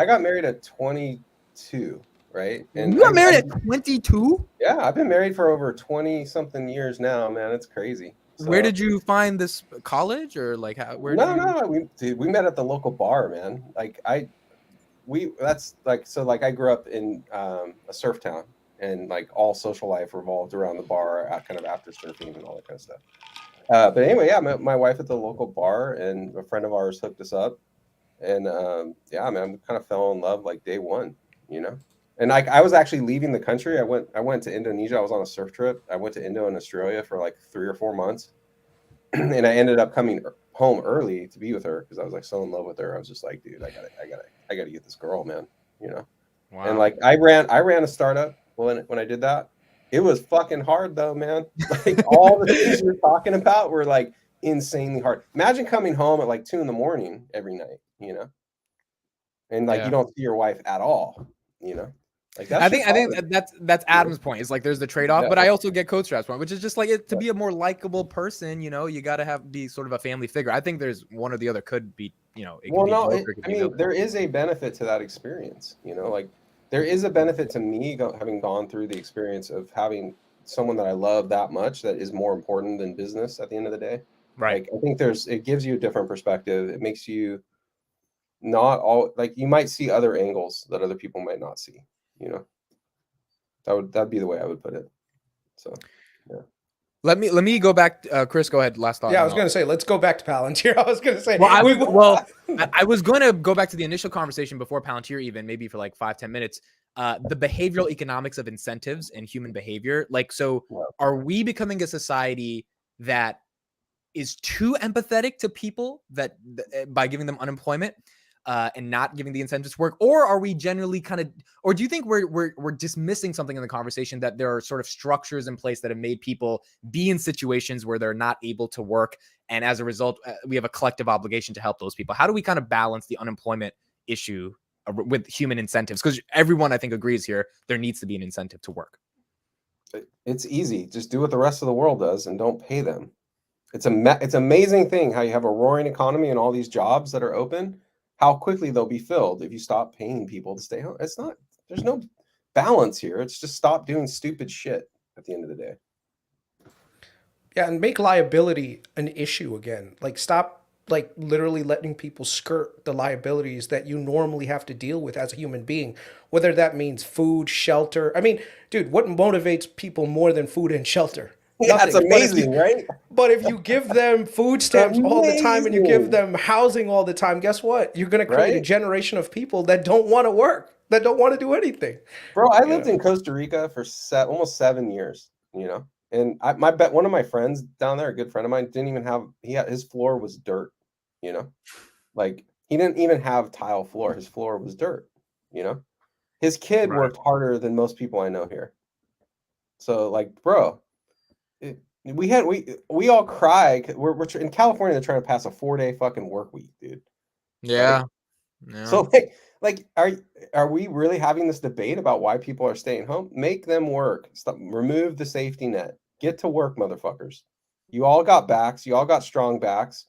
got married at 22, right? And you got married at 22? Yeah, I've been married for over 20 something years now, man. It's crazy. So, where did you find this, college or like how? Where? We met at the local bar, man. Like I grew up in a surf town. And like all social life revolved around the bar, kind of after surfing and all that kind of stuff. But anyway, I met my wife at the local bar, and a friend of ours hooked us up. And man, we kind of fell in love like day one, And like I was actually leaving the country. I went to Indonesia. I was on a surf trip. I went to Indo and Australia for like 3 or 4 months, and I ended up coming home early to be with her because I was like so in love with her. I was just like, dude, I gotta get this girl, man. Wow. And like I ran a startup. When I did that, it was fucking hard though, man. Like all the things you're talking about were like insanely hard. Imagine coming home at like 2 a.m. every night, and like you don't see your wife at all, Like that's I think hard. that's Adam's point. Is like there's the trade-off, Yeah. but I also get Codestrap's point, which is just like to be a more likable person, you got to be sort of a family figure. I think there's one or the other could be, it could Well, be no, both. Or it could I be mean, both. there is a benefit to that experience. Like there is a benefit to me having gone through the experience of having someone that I love that much that is more important than business at the end of the day. Right. Like I think it gives you a different perspective. It makes you not all like you might see other angles that other people might not see. That'd be the way I would put it. So yeah. Let me go back. Chris, go ahead. Last thought. Yeah, I was going to say, let's go back to Palantir. I was going to say, Well, I was going to go back to the initial conversation before Palantir, even maybe for like 5-10 minutes. The behavioral economics of incentives and human behavior. Like, so are we becoming a society that is too empathetic to people that by giving them unemployment and not giving the incentives to work, or are we generally or do you think we're dismissing something in the conversation that there are sort of structures in place that have made people be in situations where they're not able to work, and as a result, we have a collective obligation to help those people? How do we kind of balance the unemployment issue with human incentives? Because everyone, I think, agrees here there needs to be an incentive to work. It's easy. Just do what the rest of the world does and don't pay them. It's amazing thing how you have a roaring economy and all these jobs that are open, how quickly they'll be filled if you stop paying people to stay home. There's no balance here. It's just stop doing stupid shit at the end of the day. Yeah, and make liability an issue again. Like stop like literally letting people skirt the liabilities that you normally have to deal with as a human being, whether that means food, shelter. I mean, dude, what motivates people more than food and shelter? Yeah, that's amazing, right? But if you give them food stamps all the time and you give them housing all the time, guess what? You're going to create a generation of people that don't want to work, that don't want to do anything. Bro, I lived in Costa Rica for almost 7 years, and one of my friends down there, a good friend of mine, didn't even have, his floor was dirt, like he didn't even have tile floor. His floor was dirt, his kid worked harder than most people I know here. So like, bro, we all cry. We're in California. They're trying to pass a 4-day fucking work week, dude. Yeah. Right? Yeah. So like, are we really having this debate about why people are staying home? Make them work. Stop. Remove the safety net. Get to work, motherfuckers. You all got backs. You all got strong backs.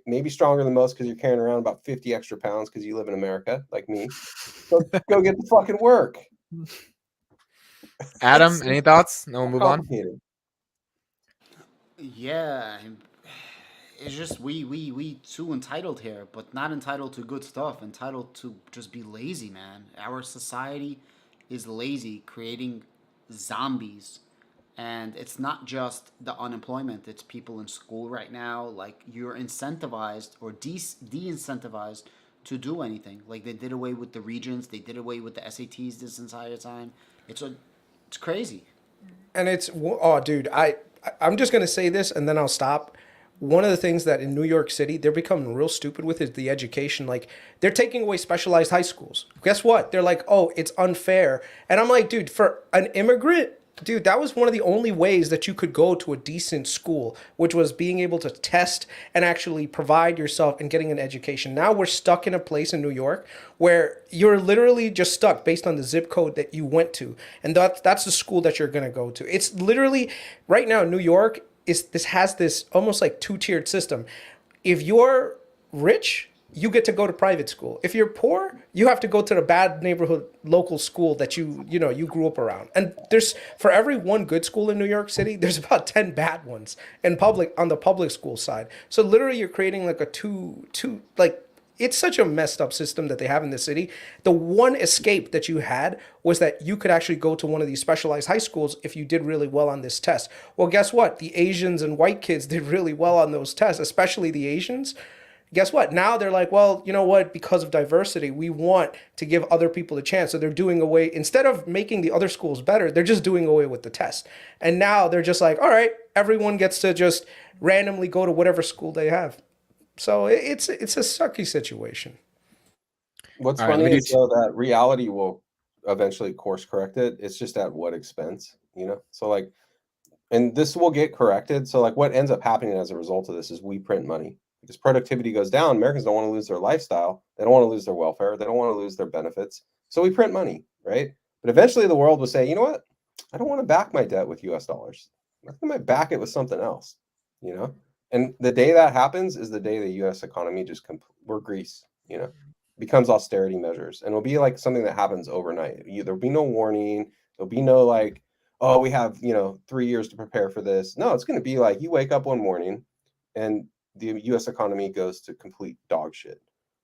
Maybe stronger than most because you're carrying around about 50 extra pounds because you live in America, like me. So go get the fucking work. Adam, any thoughts? No, we'll move on. Yeah, it's just we too entitled here, but not entitled to good stuff. Entitled to just be lazy, man. Our society is lazy, creating zombies, and it's not just the unemployment. It's people in school right now. Like you're incentivized or de-incentivized to do anything. Like they did away with the regents. They did away with the SATs this entire time. It's crazy. And dude, I'm just going to say this and then I'll stop. One of the things that in New York City, they're becoming real stupid with is the education. Like, they're taking away specialized high schools. Guess what? They're like, oh, it's unfair. And I'm like, dude, for an immigrant, dude, that was one of the only ways that you could go to a decent school, which was being able to test and actually provide yourself and getting an education. Now we're stuck in a place in New York where you're literally just stuck based on the zip code that you went to. And that's the school that you're going to go to. It's literally, right now, New York has this almost like two-tiered system. If you're rich, you get to go to private school. If you're poor, you have to go to the bad neighborhood local school that you grew up around. And there's, for every one good school in New York City, there's about 10 bad ones on the public school side. So literally you're creating like a it's such a messed up system that they have in the city. The one escape that you had was that you could actually go to one of these specialized high schools if you did really well on this test. Well, guess what? The Asians and white kids did really well on those tests, especially the Asians. Guess what? Now they're like, well, you know what? Because of diversity, we want to give other people a chance. So they're doing away, instead of making the other schools better, they're just doing away with the test. And now they're just like, all right, everyone gets to just randomly go to whatever school they have. So it's a sucky situation. What's funny is though that reality will eventually course correct it. It's just at what expense, So like, and this will get corrected. So like, what ends up happening as a result of this is we print money. Because productivity goes down, Americans don't want to lose their lifestyle. They don't want to lose their welfare. They don't want to lose their benefits. So we print money, right? But eventually the world will say, you know what? I don't want to back my debt with US dollars. I might back it with something else, you know? And the day that happens is the day the US economy just, we're Greece, you know, becomes austerity measures. And it'll be like something that happens overnight. There'll be no warning. There'll be no like, oh, we have, 3 years to prepare for this. No, it's going to be like you wake up one morning and the US economy goes to complete dog shit.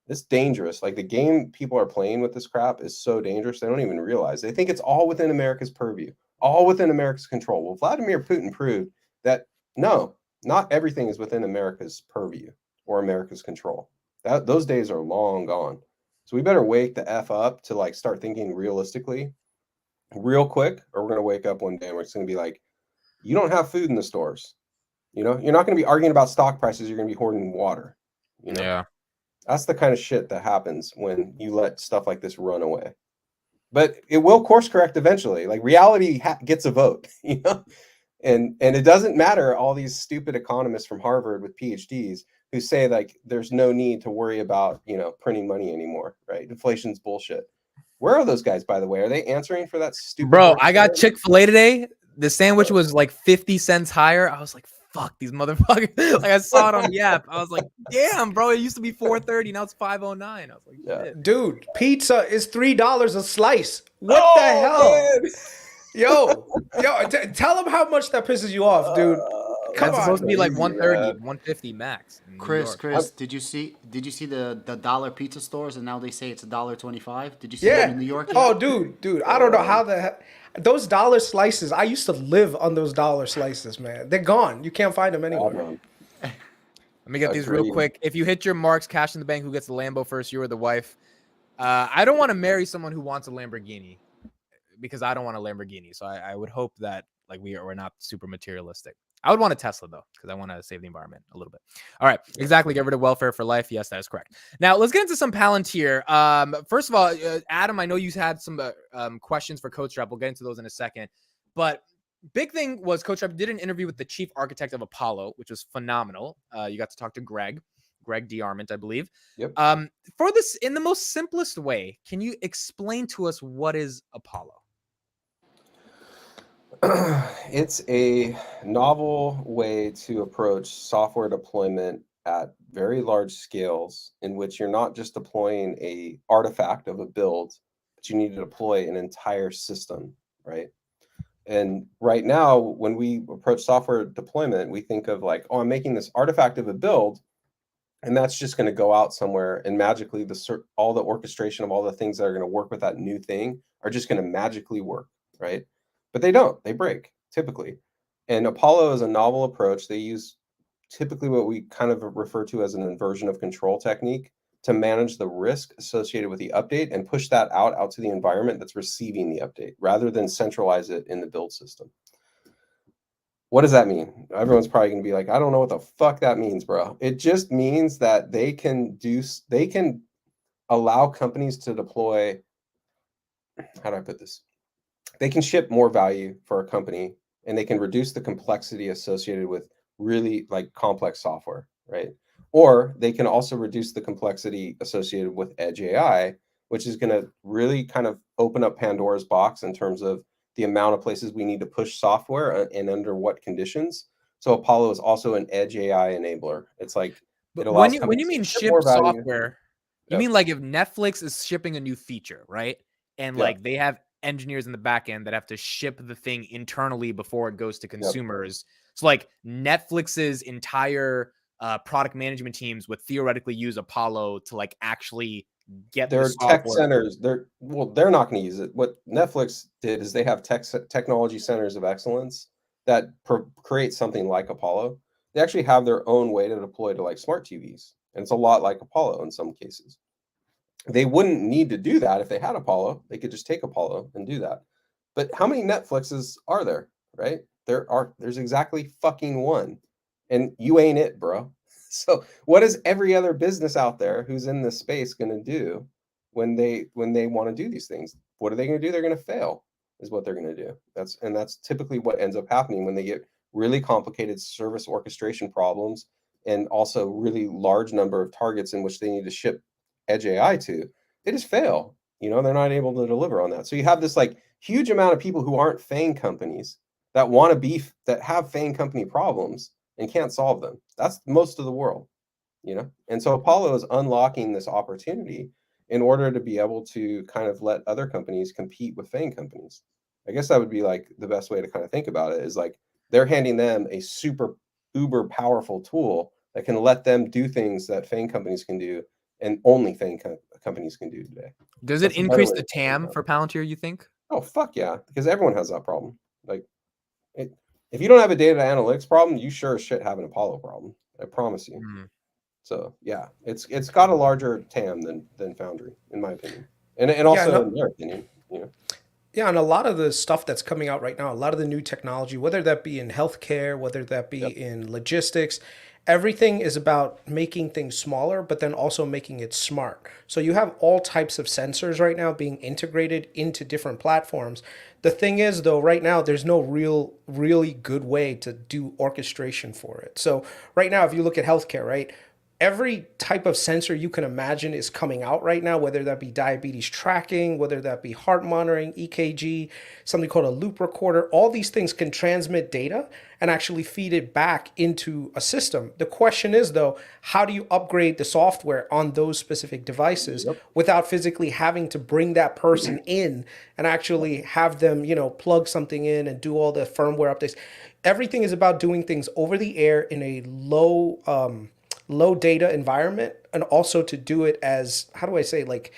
It's dangerous. Like the game people are playing with this crap is so dangerous. They don't even realize. They think it's all within America's purview, all within America's control. Well, Vladimir Putin proved that no, not everything is within America's purview or America's control. Those days are long gone. So we better wake the F up to like start thinking realistically real quick, or we're going to wake up one day and we're just going to be like, you don't have food in the stores. You're not going to be arguing about stock prices. You're going to be hoarding water. Yeah. That's the kind of shit that happens when you let stuff like this run away. But it will course correct eventually. Like reality gets a vote, and it doesn't matter all these stupid economists from Harvard with PhDs who say like there's no need to worry about printing money anymore, right? Inflation's bullshit. Where are those guys, by the way? Are they answering for that stupid? Bro, I got Chick-fil-A today. The sandwich was like 50 cents higher. I was like, fuck these motherfuckers. Like I saw it on the app. I was like, damn, bro, it used to be $4.30. Now it's $5.09. I was like, shit. Dude, pizza is $3 a slice. What the hell? Man. Yo, tell them how much that pisses you off, dude. Come on. It's supposed to be like 130, 150 max. Chris, did you see the dollar pizza stores, and now they say it's $1.25? Did you see that in New York? Oh, dude, I don't know how the heck. Those dollar slices, I used to live on those dollar slices, man. They're gone. You can't find them anywhere. Let me get these real quick. If you hit your marks, cash in the bank, who gets the Lambo first, you or the wife? I don't want to marry someone who wants a Lamborghini because I don't want a Lamborghini. So I would hope that like we're not super materialistic. I would want a Tesla, though, because I want to save the environment a little bit. All right. Exactly. Get rid of welfare for life. Yes, that is correct. Now, let's get into some Palantir. First of all, Adam, I know you had some questions for Codestrap. We'll get into those in a second. But big thing was Codestrap did an interview with the chief architect of Apollo, which was phenomenal. You got to talk to Greg DeArmond, I believe. Yep. For this, in the most simplest way, can you explain to us what is Apollo? It's a novel way to approach software deployment at very large scales in which you're not just deploying a artifact of a build, but you need to deploy an entire system, right? And right now, when we approach software deployment, we think of like, oh, I'm making this artifact of a build, and that's just going to go out somewhere, and magically all the orchestration of all the things that are going to work with that new thing are just going to magically work, right? But they don't. They break, typically. And Apollo is a novel approach. They use typically what we kind of refer to as an inversion of control technique to manage the risk associated with the update and push that out to the environment that's receiving the update, rather than centralize it in the build system. What does that mean? Everyone's probably going to be like, I don't know what the fuck that means, bro. It just means that they can allow companies to deploy, how do I put this? They can ship more value for a company, and they can reduce the complexity associated with really like complex software, right? Or they can also reduce the complexity associated with edge AI, which is going to really kind of open up Pandora's box in terms of the amount of places we need to push software and under what conditions. So Apollo is also an edge AI enabler. It's like it allows when you mean ship software, you mean like if Netflix is shipping a new feature, right? And like they have engineers in the back end that have to ship the thing internally before it goes to consumers. So like Netflix's entire product management teams would theoretically use Apollo to like actually get their tech centers. They're not going to use it. What Netflix did is they have technology centers of excellence that create something like Apollo. They actually have their own way to deploy to like smart TVs, and it's a lot like Apollo in some cases. They wouldn't need to do that if they had Apollo. They could just take Apollo and do that. But how many Netflixes are there, right? There's exactly fucking one. And you ain't it, bro. So what is every other business out there who's in this space going to do when they want to do these things? What are they going to do? They're going to fail, is what they're going to do. That's typically what ends up happening when they get really complicated service orchestration problems, and also really large number of targets in which they need to ship edge AI to. They just fail. They're not able to deliver on that. So you have this like huge amount of people who aren't FANG companies that want to be, that have FANG company problems and can't solve them. That's most of the world, you know? And so Apollo is unlocking this opportunity in order to be able to kind of let other companies compete with FANG companies. I guess that would be like the best way to kind of think about it, is like they're handing them a super uber powerful tool that can let them do things that FANG companies can do and only FANG companies can do today. Does it That's a better increase way the to think TAM about for Palantir, you think? it. Oh, fuck yeah, because everyone has that problem. Like, if you don't have a data analytics problem, you sure as shit have an Apollo problem. I promise you. Mm. So yeah, it's got a larger TAM than Foundry, in my opinion, and Yeah, also no, in their opinion. You know, yeah, and a lot of the stuff that's coming out right now, a lot of the new technology, whether that be in healthcare, whether that be yep. in logistics, everything is about making things smaller, but then also making it smart. So you have all types of sensors right now being integrated into different platforms. The thing is, though, right now there's no really good way to do orchestration for it. So right now, if you look at healthcare, right, every type of sensor you can imagine is coming out right now, whether that be diabetes tracking, whether that be heart monitoring, EKG, something called a loop recorder. All these things can transmit data and actually feed it back into a system. The question is, though, how do you upgrade the software on those specific devices Yep. without physically having to bring that person in and actually have them, plug something in and do all the firmware updates? Everything is about doing things over the air in a low data environment, and also to do it as, how do I say, like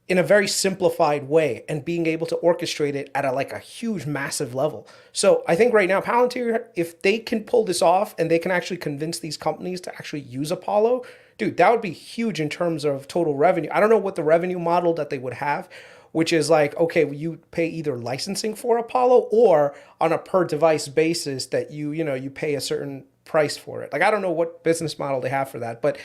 in a very simplified way, and being able to orchestrate it at a huge massive level. So I think right now Palantir, if they can pull this off and they can actually convince these companies to actually use Apollo, dude, that would be huge in terms of total revenue. I don't know what the revenue model that they would have, which is like, okay, you pay either licensing for Apollo or on a per device basis that you pay a certain price for it. Like, I don't know what business model they have for that, but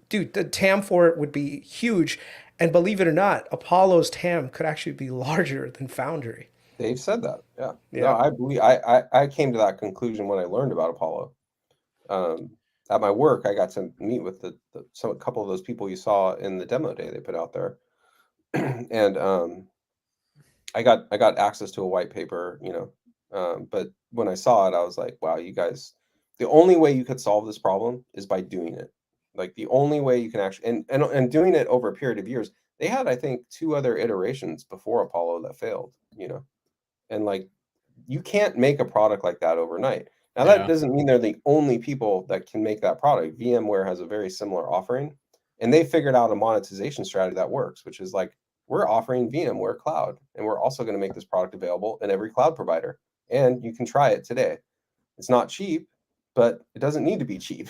dude, the TAM for it would be huge. And believe it or not, Apollo's TAM could actually be larger than Foundry. They've said that. Yeah. No, Yeah. I believe I came to that conclusion when I learned about Apollo. At my work, I got to meet with a couple of those people you saw in the demo day they put out there, and I got access to a white paper, but when I saw it, I was like, wow, you guys, the only way you could solve this problem is by doing it. Like the only way you can actually, and doing it over a period of years. They had, I think, 2 other iterations before Apollo that failed, and like you can't make a product like that overnight. Now that Yeah. doesn't mean they're the only people that can make that product. VMware has a very similar offering, and they figured out a monetization strategy that works, which is like, we're offering VMware Cloud, and we're also going to make this product available in every cloud provider, and you can try it today. It's not cheap, but it doesn't need to be cheap.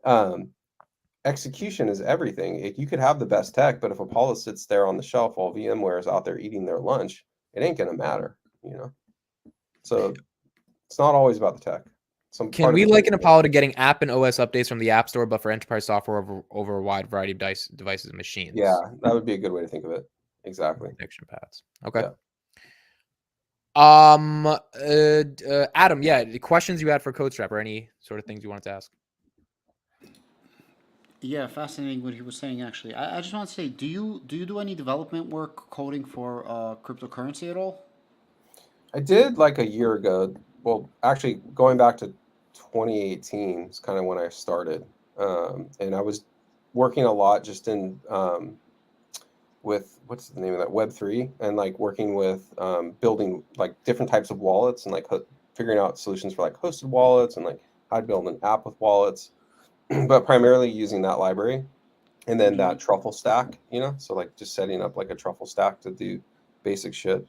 Um, Execution is everything. You could have the best tech, but if Apollo sits there on the shelf while VMware is out there eating their lunch, it ain't going to matter. So it's not always about the tech. Some Can part of we it liken is. Apollo to getting app and OS updates from the App Store, but for enterprise software over a wide variety of devices and machines? Yeah, that would be a good way to think of it. Exactly. Connection paths. Okay. Yeah. Adam, yeah, the questions you had for Codestrap or any sort of things you wanted to ask? Yeah, fascinating what he was saying. Actually, I just want to say, do you do any development work coding for cryptocurrency at all? I did like a year ago. Well, actually, going back to 2018 is kind of when I started. And I was working a lot just in with, what's the name of that, Web3, and like working with building like different types of wallets, and like figuring out solutions for like hosted wallets, and like how to build an app with wallets, but primarily using that library. And then that truffle stack, so like just setting up like a truffle stack to do basic shit.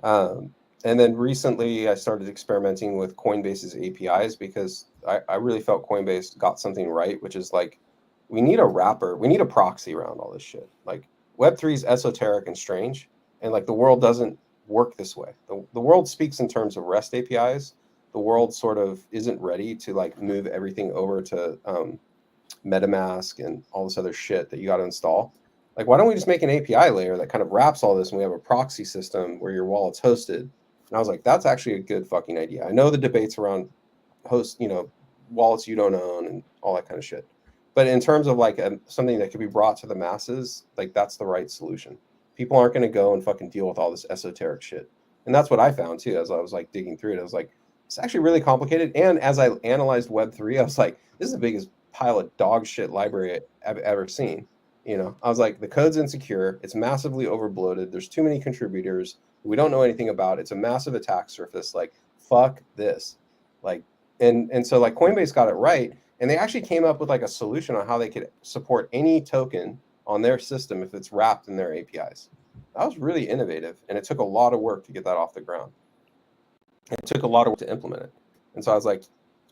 Um, and then recently I started experimenting with Coinbase's APIs, because I really felt Coinbase got something right, which is like, we need a wrapper, we need a proxy around all this shit. Like Web3 is esoteric and strange, and like the world doesn't work this way. The world speaks in terms of REST APIs. The world sort of isn't ready to like move everything over to MetaMask and all this other shit that you got to install. Like, why don't we just make an API layer that kind of wraps all this, and we have a proxy system where your wallet's hosted? And I was like, that's actually a good fucking idea. I know the debates around wallets you don't own and all that kind of shit. But in terms of like something that could be brought to the masses, like that's the right solution. People aren't going to go and fucking deal with all this esoteric shit. And that's what I found too, as I was like digging through it. I was like, it's actually really complicated. And as I analyzed Web3, I was like, this is the biggest pile of dog shit library I've ever seen. You know, I was like, the code's insecure. It's massively overbloated. There's too many contributors. We don't know anything about it. It's a massive attack surface. Like, fuck this. Like, and so like Coinbase got it right. And they actually came up with like a solution on how they could support any token on their system if it's wrapped in their APIs. That was really innovative. And it took a lot of work to get that off the ground. It took a lot of work to implement it. And so I was like,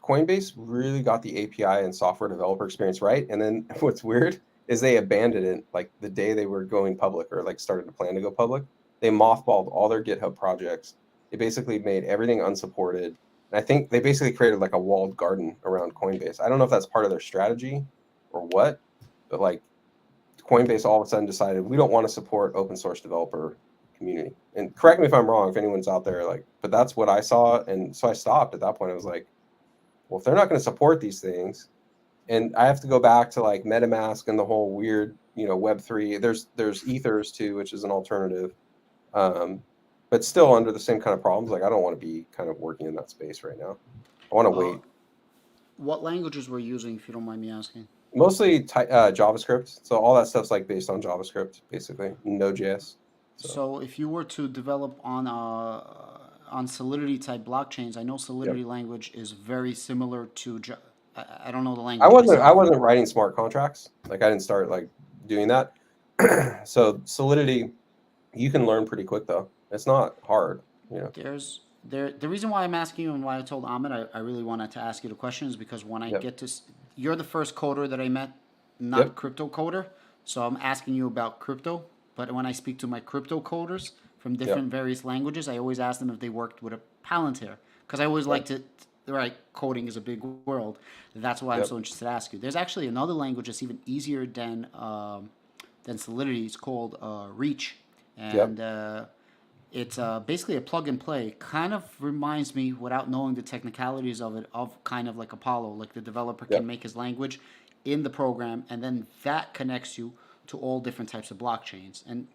Coinbase really got the API and software developer experience right. And then what's weird is they abandoned it like the day they were going public or like started to plan to go public. They mothballed all their GitHub projects. They basically made everything unsupported. And I think they basically created like a walled garden around Coinbase. I don't know if that's part of their strategy or what, but like Coinbase all of a sudden decided we don't want to support open source developer community. And correct me if I'm wrong, if anyone's out there, like, but that's what I saw. And so I stopped at that point. I was like, well, if they're not going to support these things, and I have to go back to like MetaMask and the whole weird, you know, Web3. There's Ethers too, which is an alternative, but still under the same kind of problems. Like I don't want to be kind of working in that space right now. I want to wait. What languages were you using, if you don't mind me asking? Mostly JavaScript. So all that stuff's like based on JavaScript, basically Node.js. So if you were to develop on Solidity type blockchains, I know Solidity language is very similar to. I don't know the language. I wasn't writing smart contracts. Like I didn't start like doing that. So Solidity, you can learn pretty quick though. It's not hard, you know. The reason why I'm asking you and why I told Ahmed I really wanted to ask you the question is because when I get to, you're the first coder that I met, not crypto coder. So I'm asking you about crypto. But when I speak to my crypto coders from different various languages, I always ask them if they worked with a Palantir because I always like to. Right, coding is a big world. That's why I'm so interested to ask you. There's actually another language that's even easier than Solidity. It's called Reach, and it's basically a plug and play. Kind of reminds me, without knowing the technicalities of it, of kind of like Apollo. Like the developer can make his language in the program, and then that connects you to all different types of blockchains. And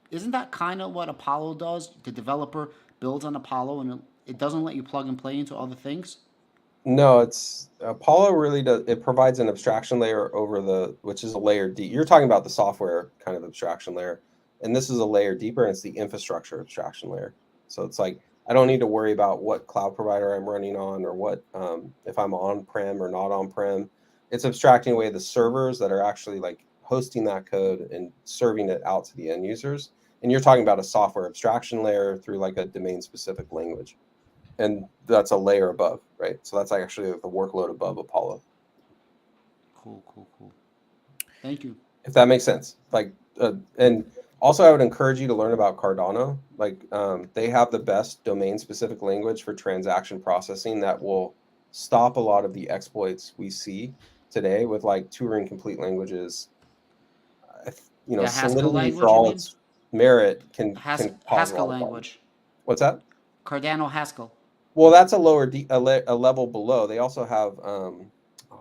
isn't that kind of what Apollo does? The developer builds on Apollo and it doesn't let you plug and play into other things? No, it's Apollo really does. It provides an abstraction layer over which is a layer deep. You're talking about the software kind of abstraction layer, and this is a layer deeper, and it's the infrastructure abstraction layer. So it's like, I don't need to worry about what cloud provider I'm running on or what, if I'm on-prem or not on-prem. It's abstracting away the servers that are actually like hosting that code and serving it out to the end users. And you're talking about a software abstraction layer through like a domain-specific language. And that's a layer above, right? So that's actually the workload above Apollo. Cool. Thank you. If that makes sense. Like, and also I would encourage you to learn about Cardano. Like, they have the best domain-specific language for transaction processing that will stop a lot of the exploits we see today with like Turing complete languages. You know, Solidity for all its merit can cause Haskell language. What's that? Cardano Haskell. Well, that's a level below. They also have,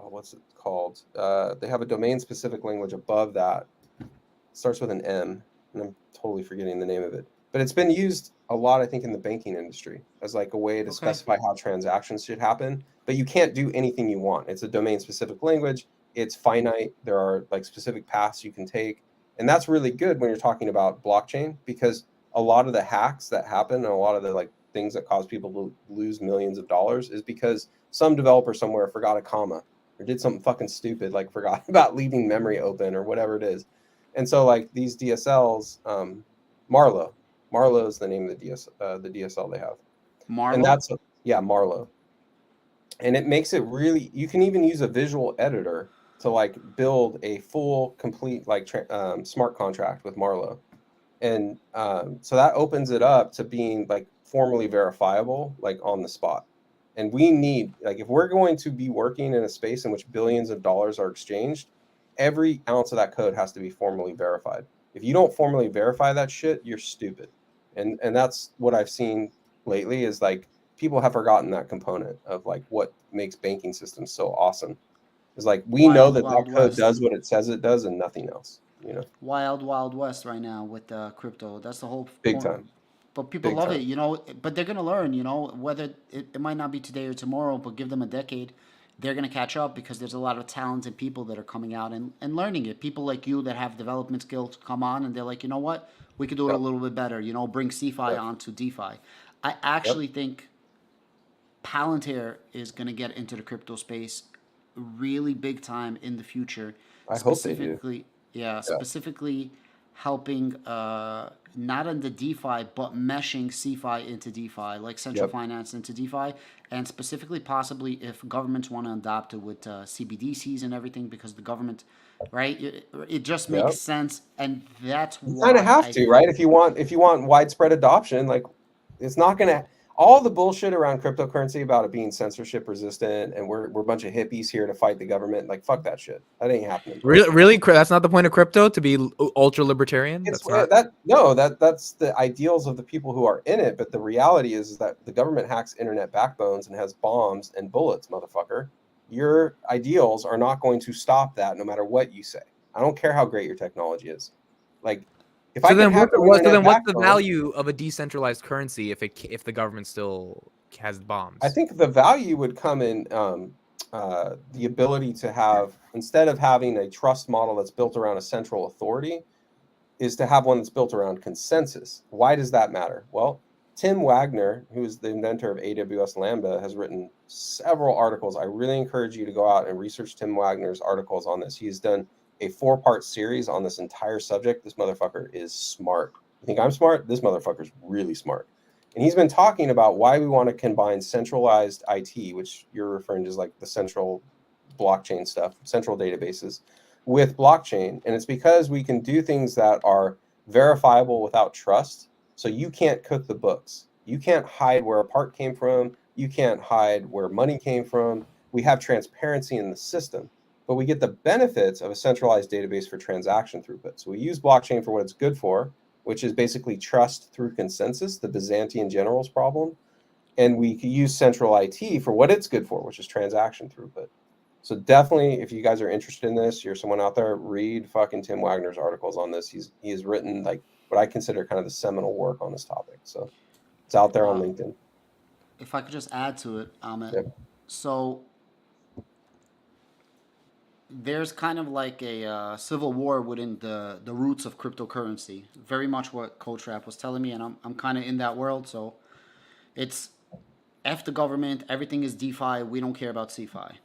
what's it called? They have a domain-specific language above that. It starts with an M, and I'm totally forgetting the name of it. But it's been used a lot, I think, in the banking industry as like a way to specify how transactions should happen. But you can't do anything you want. It's a domain-specific language. It's finite. There are like specific paths you can take. And that's really good when you're talking about blockchain, because a lot of the hacks that happen and a lot of the like things that cause people to lose millions of dollars is because some developer somewhere forgot a comma or did something fucking stupid, like forgot about leaving memory open or whatever it is. And so like these DSLs, Marlowe is the name of the DSL they have. Marlowe? And that's, Marlowe. And it makes it really, you can even use a visual editor to like build a full, complete like smart contract with Marlowe. And so that opens it up to being like formally verifiable, like on the spot. And we need, like, if we're going to be working in a space in which billions of dollars are exchanged, every ounce of that code has to be formally verified. If you don't formally verify that shit, you're stupid. And that's what I've seen lately is like people have forgotten that component of like what makes banking systems so awesome. It's like we know that code does what it says it does and nothing else. you know, Wild, wild west right now with crypto. That's the whole big point. time, But people big love time. it, you know. But they're gonna learn, you know, whether it might not be today or tomorrow, but give them a decade, they're gonna catch up because there's a lot of talented people that are coming out and learning it. People like you that have development skills come on and they're like, you know what, we could do it a Yep, little bit better. You know, bring CFI yep, onto DeFi. I yep. actually think Palantir is gonna get into the crypto space really big time in the future, I hope they do. Yeah, specifically helping not in the DeFi but meshing CFI into DeFi, like central yep, finance into DeFi, and specifically possibly if governments want to adopt it with CBDCs and everything, because the government, right? It just makes yep. sense, and that's You kind of why have I to, right? think. If you want widespread adoption, like it's not gonna all the bullshit around cryptocurrency about it being censorship resistant and we're a bunch of hippies here to fight the government. Like fuck that shit. That ain't happening, bro. Really, really, that's not the point of crypto to be ultra libertarian. It's That's not. that no, that's the ideals of the people who are in it, but the reality is that the government hacks internet backbones and has bombs and bullets, motherfucker. Your ideals are not going to stop that no matter what you say. I don't care how great your technology is. Like if I So can then, hack your so internet then, what's the backbone, value of a decentralized currency if the government still has I bombs? think the value would come in the ability to have, instead of having a trust model that's built around a central authority, is to have one that's built around consensus. Why does that matter? Well, Tim Wagner, who is the inventor of AWS Lambda, has written several articles. I really encourage you to go out and research Tim Wagner's articles on this. He's done a 4-part series on this entire subject. This motherfucker is smart. You think I'm smart? This motherfucker's really smart. And he's been talking about why we want to combine centralized IT, which you're referring to as like the central blockchain stuff, central databases, with blockchain. And it's because we can do things that are verifiable without trust. So you can't cook the books. You can't hide where a part came from. You can't hide where money came from. We have transparency in the system, but we get the benefits of a centralized database for transaction throughput. So we use blockchain for what it's good for, which is basically trust through consensus, the Byzantine generals problem. And we can use central IT for what it's good for, which is transaction throughput. So definitely, if you guys are interested in this, you're someone out there, read fucking Tim Wagner's articles on this. He has written like what I consider kind of the seminal work on this topic. So it's out there on Uh, LinkedIn. if I could just add to it, Amit. Yep. So there's kind of like a civil war within the roots of cryptocurrency. Very much what Codestrap was telling me, and I'm kind of in that world. So it's F the government, everything is DeFi, we don't care about CFI.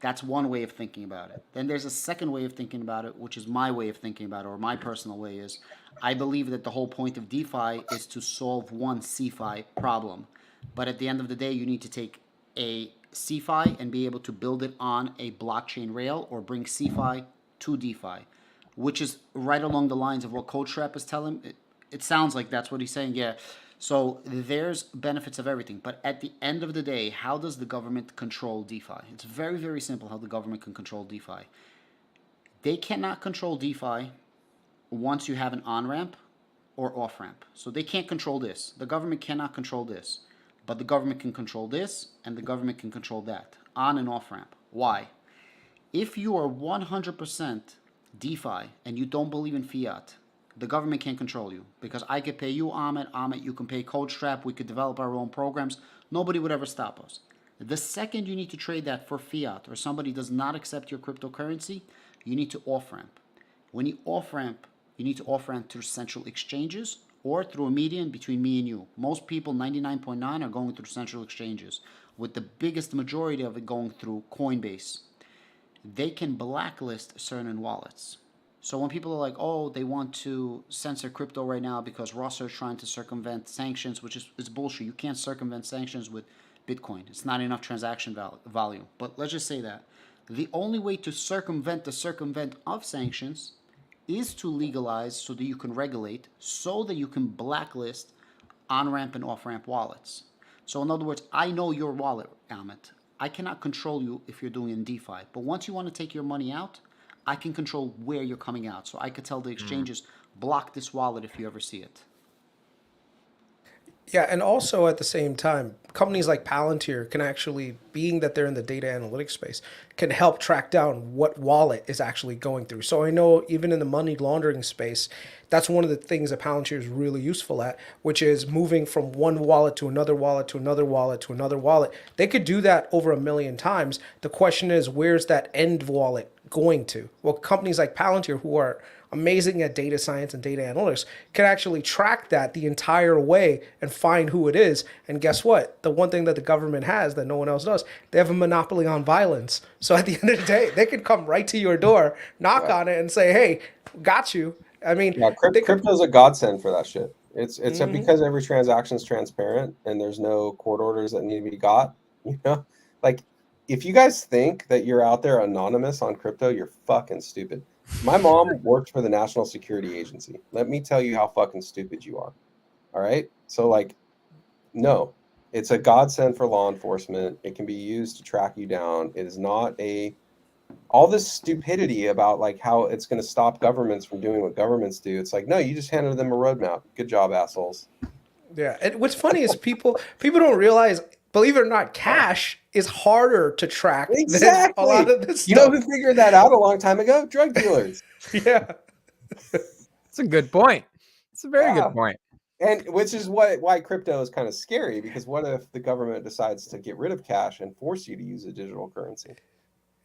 That's one way of thinking about it. Then there's a second way of thinking about it, which is my way of thinking about it, or my personal way is I believe that the whole point of DeFi is to solve one CFI problem. But at the end of the day, you need to take a CFI and be able to build it on a blockchain rail or bring CFI to DeFi, which is right along the lines of what Codestrap is telling. It sounds like that's what he's saying. Yeah. So there's benefits of everything, but at the end of the day, how does the government control DeFi? It's very, very simple how the government can control DeFi. They cannot control DeFi once you have an on-ramp or off-ramp. So they can't control this. The government cannot control this, but the government can control this, and the government can control that, on and off-ramp. Why? If you are 100% DeFi and you don't believe in fiat, the government can't control you, because I could pay you Amit, you can pay Codestrap, we could develop our own programs. Nobody would ever stop us. The second you need to trade that for fiat or somebody does not accept your cryptocurrency, you need to off-ramp. When you off-ramp, you need to off-ramp through central exchanges or through a median between me and you. Most people, 99.9, are going through central exchanges, with the biggest majority of it going through Coinbase. They can blacklist certain wallets. So when people are like, oh, they want to censor crypto right now because Russia is trying to circumvent sanctions, which is bullshit. You can't circumvent sanctions with Bitcoin. It's not enough transaction value. But let's just say that. The only way to circumvent the circumvent of sanctions is to legalize so that you can regulate, so that you can blacklist on-ramp and off-ramp wallets. So in other words, I know your wallet, Amit. I cannot control you if you're doing in DeFi. But once you want to take your money out, I can control where you're coming out. So I could tell the exchanges, block this wallet if you ever see it. Yeah, and also at the same time, companies like Palantir can actually, being that they're in the data analytics space, can help track down what wallet is actually going through. So I know even in the money laundering space, that's one of the things that Palantir is really useful at, which is moving from one wallet to another wallet to another wallet to another wallet. They could do that over 1,000,000 times. The question is, where's that end wallet going to? Well, companies like Palantir, who are amazing at data science and data analytics, can actually track that the entire way and find who it is. And guess what? The one thing that the government has that no one else does, they have a monopoly on violence. So at the end of the day, they can come right to your door, knock on it, and say, "Hey, got you." I mean, Yeah, they could. crypto's a godsend for that shit. It's because every transaction is transparent and there's no court orders that need to be got. You know, like if you guys think that you're out there anonymous on crypto, you're fucking stupid. My mom worked for the National Security Agency. Let me tell you how fucking stupid you are. All right, so like, no, it's a godsend for law enforcement. It can be used to track you down. It is not a all this stupidity about like how it's going to stop governments from doing what governments do. It's like, no, you just handed them a roadmap. Good job, assholes. Yeah, and what's funny is people don't realize, believe it or not, cash is harder to track than a lot of this You know stuff. who figured that out a long time ago? Drug dealers. Yeah. It's a good point. It's a very Yeah. good point. And which is why crypto is kind of scary, because what if the government decides to get rid of cash and force you to use a digital currency?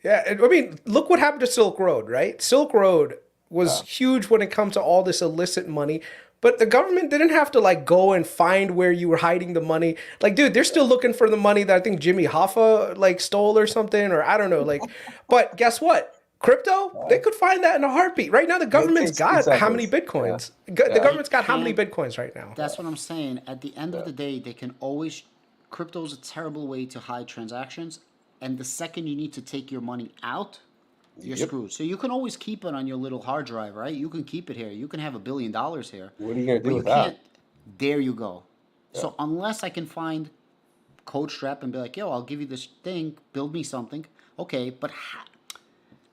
Yeah, and I mean, look what happened to Silk Road, right? Silk Road was huge when it comes to all this illicit money, but the government didn't have to like go and find where you were hiding the money. Like, dude, they're still looking for the money that I think Jimmy Hoffa like stole or something, or I don't know. Like, but guess what? Crypto, they could find that in a heartbeat. Right now, the government's takes 2 got how many seconds. bitcoins? Yeah. The government's got how They many can't- bitcoins right now? That's what I'm saying. At the end of the day, they can always. Crypto's a terrible way to hide transactions, and the second you need to take your money out, you're Yep. screwed. So you can always keep it on your little hard drive, right? You can keep it here. You can have $1 billion here. What are you going to But do you with that? can't. There you go. So unless I can find Codestrap and be like, yo, I'll give you this thing, build me something. Okay, but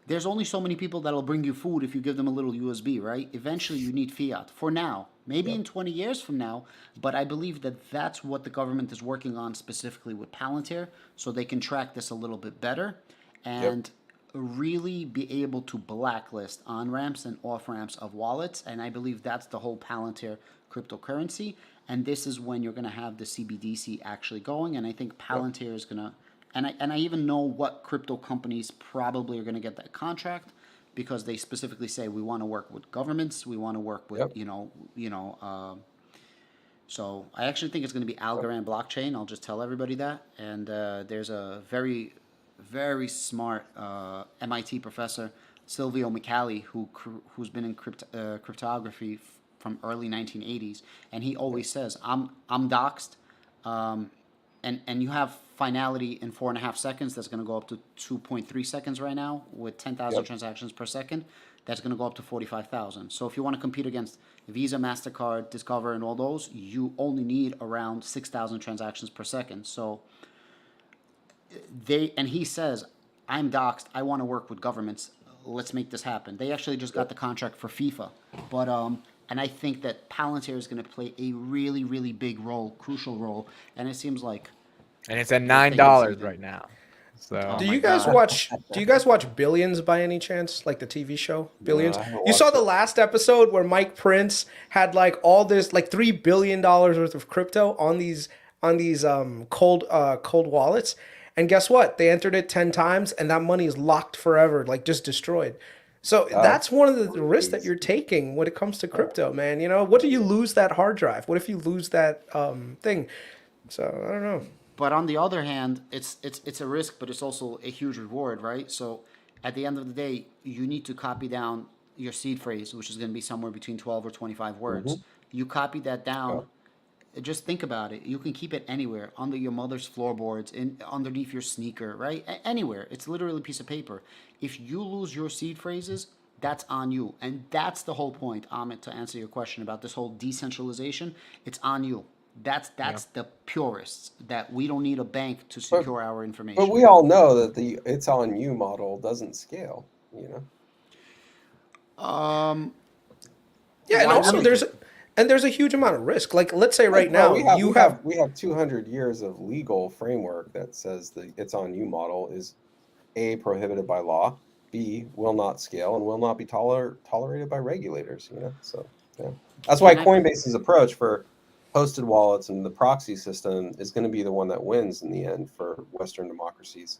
there's only so many people that'll bring you food if you give them a little USB, right? Eventually you need fiat. For now, maybe in 20 years from now, but I believe that that's what the government is working on specifically with Palantir, so they can track this a little bit better and really be able to blacklist on-ramps and off-ramps of wallets. And I believe that's the whole Palantir cryptocurrency. And this is when you're going to have the CBDC actually going. And I think Palantir is going to, and I even know what crypto companies probably are going to get that contract, because they specifically say we want to work with governments, we want to work with so I actually think it's going to be Algorand blockchain. I'll just tell everybody that. And there's a very, very smart MIT professor, Silvio Micali, who's been in cryptography from early 1980s, and he always says, "I'm doxed." And you have finality in 4.5 seconds. That's going to go up to 2.3 seconds right now with 10,000 transactions per second. That's going to go up to 45,000. So if you want to compete against Visa, MasterCard, Discover, and all those, you only need around 6,000 transactions per second. So he says, I'm doxed. I want to work with governments. Let's make this happen. They actually just got the contract for FIFA. But and I think that Palantir is going to play a really, really big role, crucial role. And it seems like, And it's at thinking $9 something. right now. So Do my you guys God. watch? Do you guys watch Billions by any chance? Like the TV show Billions? I haven't You saw watched the it. last episode where Mike Prince had like all this, like $3 billion worth of crypto on these cold wallets, and guess what? They entered it 10 times, and that money is locked forever, like just destroyed. So that's one of the risks that you're taking when it comes to crypto, man. You know, what if you lose that hard drive? What if you lose that thing? So I don't know. But on the other hand, it's a risk, but it's also a huge reward, right? So at the end of the day, you need to copy down your seed phrase, which is going to be somewhere between 12 or 25 words. You copy that down. Just think about it. You can keep it anywhere, under your mother's floorboards, underneath your sneaker, right? Anywhere. It's literally a piece of paper. If you lose your seed phrases, that's on you. And that's the whole point, Amit, to answer your question about this whole decentralization. It's on you. That's the purists, that we don't need a bank to secure our information. But we all know that the "it's on you" model doesn't scale. You know. Yeah, and Why also not? And there's a huge amount of risk. Like, let's say right Well, now we have 200 years of legal framework that says the it's on you model is A, prohibited by law, B, will not scale, and will not be tolerated by regulators. So yeah, that's why Can I? Coinbase's approach for hosted wallets and the proxy system is going to be the one that wins in the end for Western democracies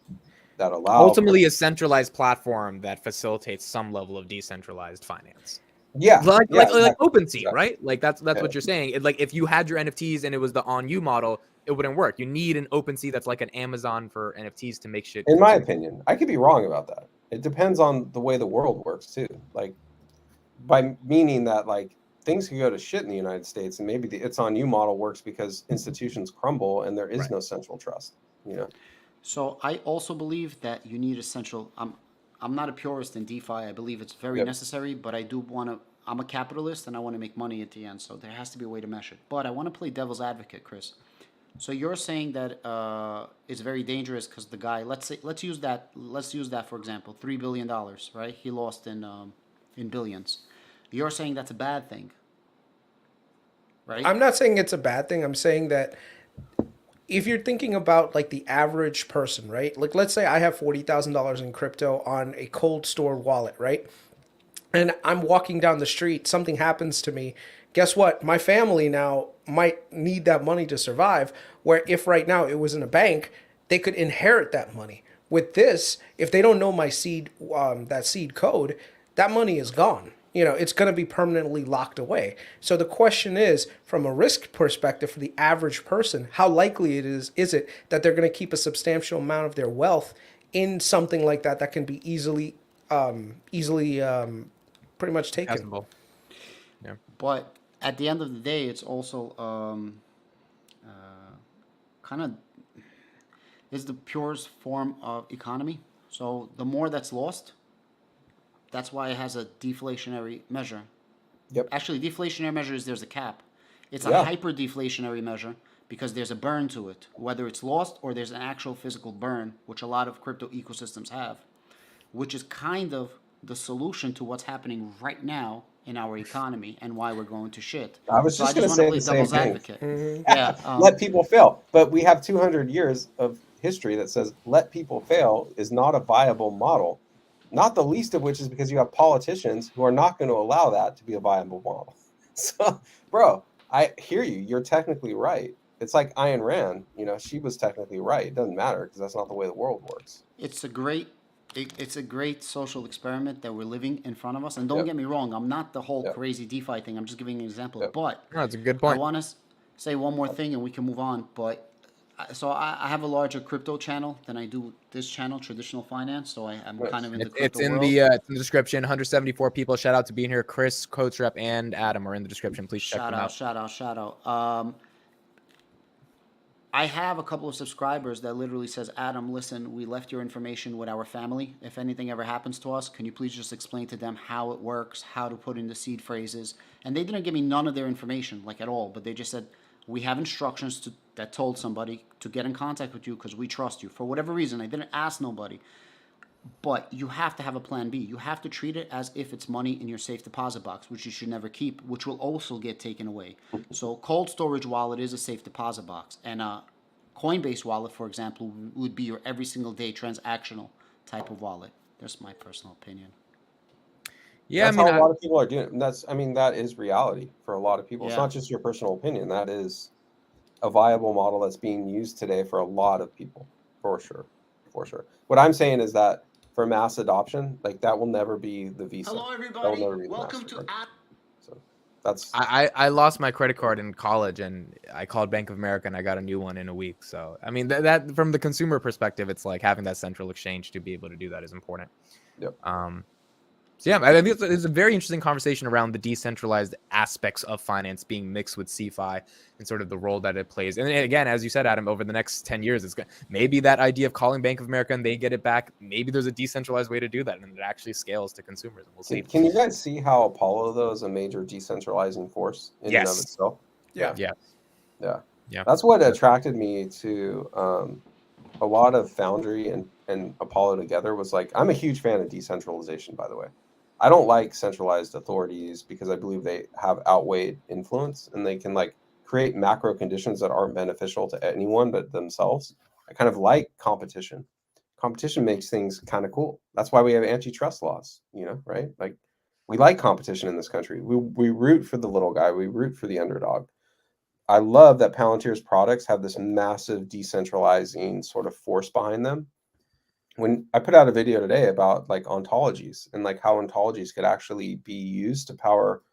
that allow for, Ultimately, a centralized platform that facilitates some level of decentralized finance. yeah, yeah, Like exactly, OpenSea, exactly. right? Like that's Yeah. what you're saying. Like if you had your NFTs and it was the on you model, it wouldn't work. You need an OpenSea that's like an Amazon for NFTs to make shit. In my opinion, I could be wrong about that. It depends on the way the world works too. Like by meaning that like things can go to shit in the United States, and maybe the it's on you model works because institutions crumble and there is Right. no central trust. So I also believe that you need a central. I'm not a purist in DeFi. I believe it's very Yep. necessary, but I do want to. I'm a capitalist and I want to make money at the end. So there has to be a way to mesh it. But I want to play devil's advocate, Chris. So you're saying that it's very dangerous because the guy. Let's use that for example. $3 billion, right? He lost in billions. You're saying that's a bad thing, right? I'm not saying it's a bad thing. I'm saying that if you're thinking about like the average person, right? Like let's say I have $40,000 in crypto on a cold store wallet, right? And I'm walking down the street, something happens to me. Guess what? My family now might need that money to survive. Where if right now it was in a bank, they could inherit that money. With this, if they don't know my that seed code, that money is gone. It's going to be permanently locked away. So the question is, from a risk perspective, for the average person, how likely is it that they're going to keep a substantial amount of their wealth in something like that can be easily pretty much taken? Accessible. Yeah. But at the end of the day, it's also kind of is the purest form of economy. So the more that's lost, that's why it has a deflationary measure. Yep. Actually, deflationary measure is there's a cap. It's a Yeah. hyper deflationary measure because there's a burn to it, whether it's lost or there's an actual physical burn, which a lot of crypto ecosystems have, which is kind of the solution to what's happening right now in our economy and why we're going to shit. I was So I just going just to want to say play the same devil's thing. advocate. Yeah. Let people fail. But we have 200 years of history that says let people fail is not a viable model. Not the least of which is because you have politicians who are not going to allow that to be a viable model. So, bro, I hear you. You're technically right. It's like Ayn Rand. She was technically right. It doesn't matter because that's not the way the world works. It's a great it's a great social experiment that we're living in front of us. And don't Yep. get me wrong, I'm not the whole Yep. crazy DeFi thing. I'm just giving an example. Yep. But No, that's a good I point. want to say one more thing and we can move on. But so I have a larger crypto channel than I do this channel, traditional finance. So I'm Nice. kind of in the It's crypto in world. it's in the description. 174 people. Shout out to being here. Chris, Codestrap, and Adam are in the description. Please check them out. Shout out. I have a couple of subscribers that literally says, Adam, listen, we left your information with our family. If anything ever happens to us, can you please just explain to them how it works, how to put in the seed phrases? And they didn't give me none of their information, like at all, but they just said, we have instructions that told somebody to get in contact with you because we trust you. For whatever reason, I didn't ask nobody. But you have to have a plan B. You have to treat it as if it's money in your safe deposit box, which you should never keep, which will also get taken away. So cold storage wallet is a safe deposit box. And a Coinbase wallet, for example, would be your every single day transactional type of wallet. That's my personal opinion. Yeah, That's I mean, how a lot of people are doing it. And that is reality for a lot of people. It's Yeah. not just your personal opinion. That is a viable model that's being used today for a lot of people, for sure. What I'm saying is that for mass adoption, like that will never be the Visa. Hello, That will everybody. never be the Welcome to MasterCard. So that's I lost my credit card in college and I called Bank of America and I got a new one in a week. So, I mean, that from the consumer perspective, it's like having that central exchange to be able to do that is important. Yep. So yeah, I think it's a very interesting conversation around the decentralized aspects of finance being mixed with CeFi and sort of the role that it plays. And again, as you said, Adam, over the next 10 years, it's maybe that idea of calling Bank of America and they get it back. Maybe there's a decentralized way to do that and it actually scales to consumers. And we'll see. Can you guys see how Apollo though is a major decentralizing force in and of Yes. itself? Yeah. Yeah. That's what attracted me to a lot of Foundry and Apollo together was like I'm a huge fan of decentralization, by the way. I don't like centralized authorities because I believe they have outweighed influence and they can like create macro conditions that aren't beneficial to anyone but themselves. I kind of like competition. Competition makes things kind of cool. That's why we have antitrust laws, right? Like we like competition in this country. We root for the little guy. We root for the underdog. I love that Palantir's products have this massive decentralizing sort of force behind them. When I put out a video today about like ontologies and like how ontologies could actually be used to power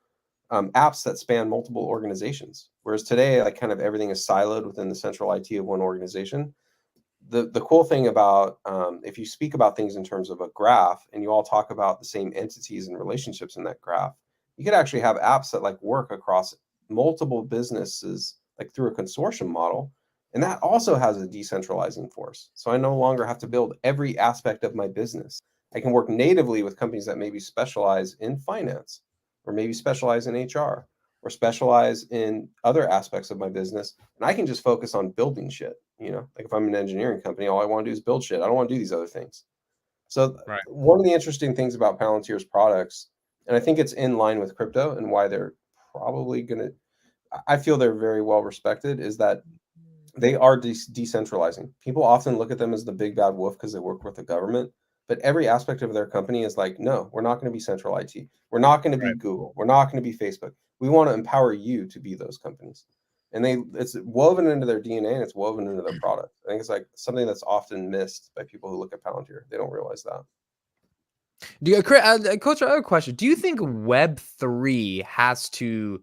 apps that span multiple organizations. Whereas today, like kind of everything is siloed within the central IT of one organization. The cool thing about if you speak about things in terms of a graph and you all talk about the same entities and relationships in that graph, you could actually have apps that like work across multiple businesses like through a consortium model. And that also has a decentralizing force. So I no longer have to build every aspect of my business. I can work natively with companies that maybe specialize in finance or maybe specialize in HR or specialize in other aspects of my business. And I can just focus on building shit. Like if I'm an engineering company, all I want to do is build shit. I don't want to do these other things. So Right. one of the interesting things about Palantir's products, and I think it's in line with crypto and why they're probably going to, I feel they're very well respected, is that they are decentralizing. People often look at them as the big bad wolf because they work with the government. But every aspect of their company is like, no, we're not going to be central IT. We're not going to be Right. Google. We're not going to be Facebook. We want to empower you to be those companies. And it's woven into their DNA and it's woven into their product. I think it's like something that's often missed by people who look at Palantir. They don't realize that. Do you, Coach, I have a question. Do you think Web3 has to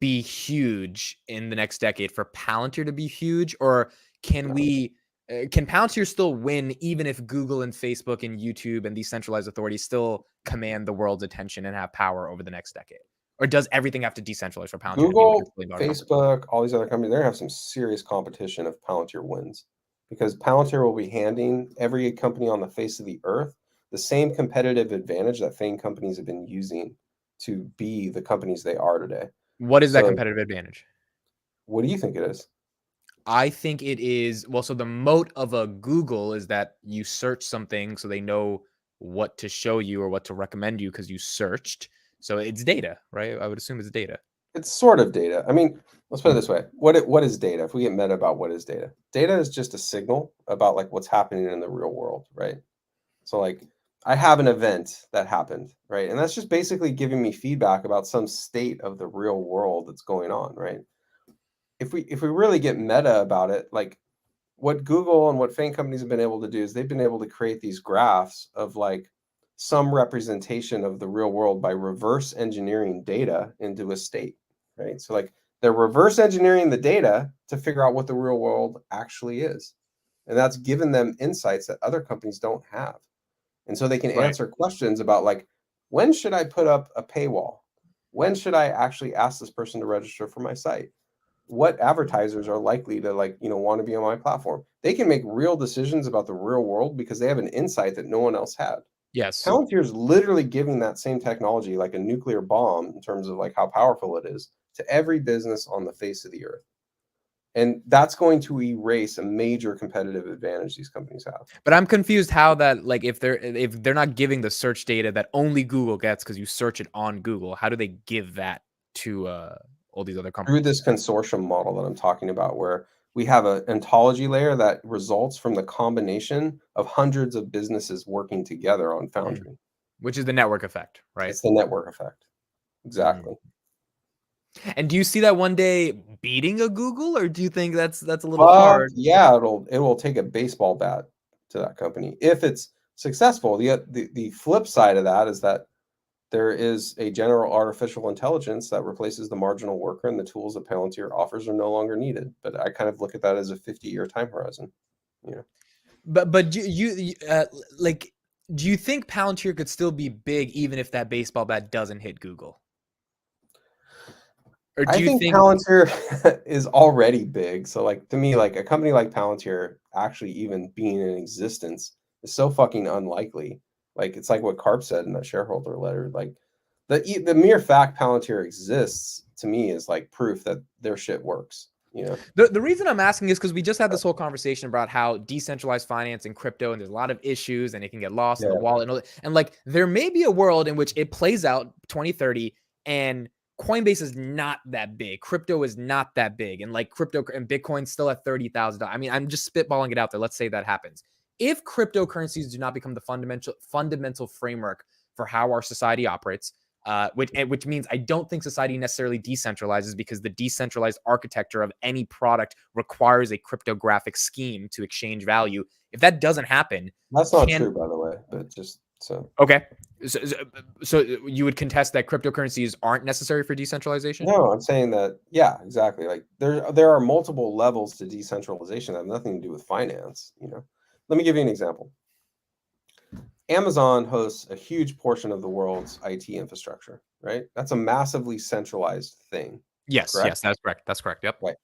be huge in the next decade for Palantir to be huge, or can can Palantir still win even if Google and Facebook and YouTube and these centralized authorities still command the world's attention and have power over the next decade? Or does everything have to decentralize for Palantir Google, to be like a Facebook, all these other companies, they're going to have some serious competition if Palantir wins. Because Palantir will be handing every company on the face of the earth the same competitive advantage that FANG companies have been using to be the companies they are today. What is that So competitive advantage? what do you think it is? I think it is, well, so the moat of a Google is that you search something so they know what to show you or what to recommend you because you searched. So it's data, right? I would assume it's data. It's sort of data. I mean, let's put it this way. What is data? If we get meta about what is data? Data is just a signal about like what's happening in the real world, right? So like I have an event that happened, right? And that's just basically giving me feedback about some state of the real world that's going on, right? If we really get meta about it, like what Google and what FANG companies have been able to do is they've been able to create these graphs of like some representation of the real world by reverse engineering data into a state, right? So like they're reverse engineering the data to figure out what the real world actually is. And that's given them insights that other companies don't have. And so they can Right. answer questions about like, when should I put up a paywall? When should I actually ask this person to register for my site? What advertisers are likely to like, want to be on my platform? They can make real decisions about the real world because they have an insight that no one else had. Yes. Palantir is literally giving that same technology, like a nuclear bomb in terms of like how powerful it is, to every business on the face of the earth. And that's going to erase a major competitive advantage these companies have. But I'm confused how that, like, if they're not giving the search data that only Google gets because you search it on Google, how do they give that to all these other Through companies? this consortium model that I'm talking about, where we have an ontology layer that results from the combination of hundreds of businesses working together on Foundry. Which is the network effect, right? It's the network effect. Exactly. And do you see that one day beating a Google, or do you think that's a little hard? Yeah, it will take a baseball bat to that company if it's successful. The flip side of that is that there is a general artificial intelligence that replaces the marginal worker, and the tools that Palantir offers are no longer needed. But I kind of look at that as a 50-year time horizon. But do you like, do you think Palantir could still be big even if that baseball bat doesn't hit Google? Or do I you think think Palantir is already big. So like to me, like a company like Palantir actually even being in existence is so fucking unlikely. Like it's like what Karp said in that shareholder letter. Like the mere fact Palantir exists to me is like proof that their shit works. The reason I'm asking is because we just had this whole conversation about how decentralized finance and crypto, and there's a lot of issues, and it can get lost in the wallet, and all that. And like there may be a world in which it plays out 2030, and Coinbase is not that big, crypto is not that big, and like crypto and Bitcoin's still at $30,000. I mean, I'm just spitballing it out there. Let's say that happens. If cryptocurrencies do not become the fundamental framework for how our society operates, which means I don't think society necessarily decentralizes, because the decentralized architecture of any product requires a cryptographic scheme to exchange value. If that doesn't happen, that's not true, by the way. But just so okay, so you would contest that cryptocurrencies aren't necessary for decentralization? no, I'm saying that exactly. Like there are multiple levels to decentralization that have nothing to do with finance. Let me give you an example. Amazon hosts a huge portion of the world's IT infrastructure, right? That's a massively centralized thing. Yes, correct? yes, that's correct. That's correct. Yep. Right.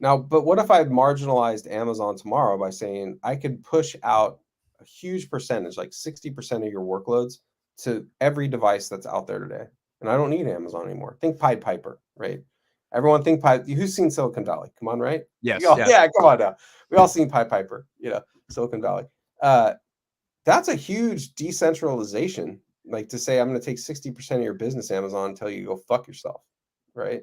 Now, but what if I marginalized Amazon tomorrow by saying I could push out a huge percentage, like 60% of your workloads, to every device that's out there today? And I don't need Amazon anymore. Think Pied Piper, right? Everyone think Pied. Who's seen Silicon Valley? Come on, right? Yes. Yeah, come on now. We all seen Pied Piper, Silicon Valley. That's a huge decentralization. Like to say, I'm going to take 60% of your business, Amazon, and tell you go fuck yourself, right?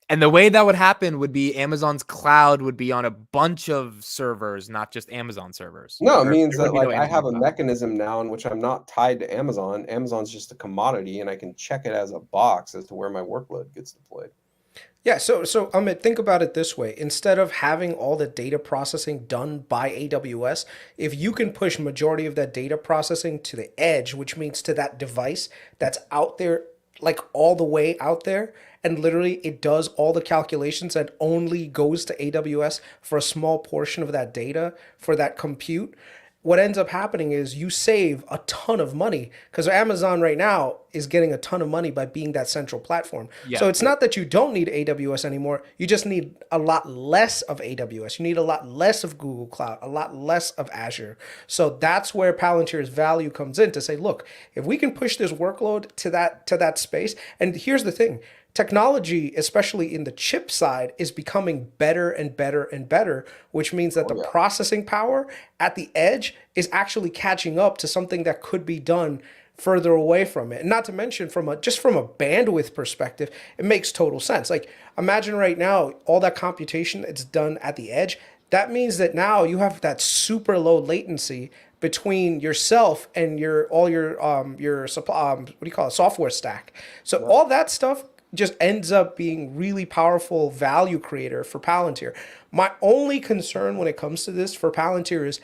And the way that would happen would be Amazon's cloud would be on a bunch of servers, not just Amazon servers. No, it means that like I have a mechanism now in which I'm not tied to Amazon. Amazon's just a commodity, and I can check it as a box as to where my workload gets deployed. Yeah, so Amit, think about it this way. Instead of having all the data processing done by AWS, if you can push majority of that data processing to the edge, which means to that device that's out there, like all the way out there, and literally it does all the calculations and only goes to AWS for a small portion of that data for that compute, what ends up happening is you save a ton of money, because Amazon right now is getting a ton of money by being that central platform. Yeah. So it's not that you don't need AWS anymore. You just need a lot less of AWS. You need a lot less of Google Cloud, a lot less of Azure. So that's where Palantir's value comes in to say, look, if we can push this workload to that space, and here's the thing. Technology, especially in the chip side, is becoming better and better and better, which means that the processing power at the edge is actually catching up to something that could be done further away from it. And not to mention from a bandwidth perspective, it makes total sense. Like imagine right now, all that computation that's done at the edge, that means that now you have that super low latency between yourself and your software stack. So all that stuff just ends up being really powerful value creator for Palantir. My only concern when it comes to this for Palantir is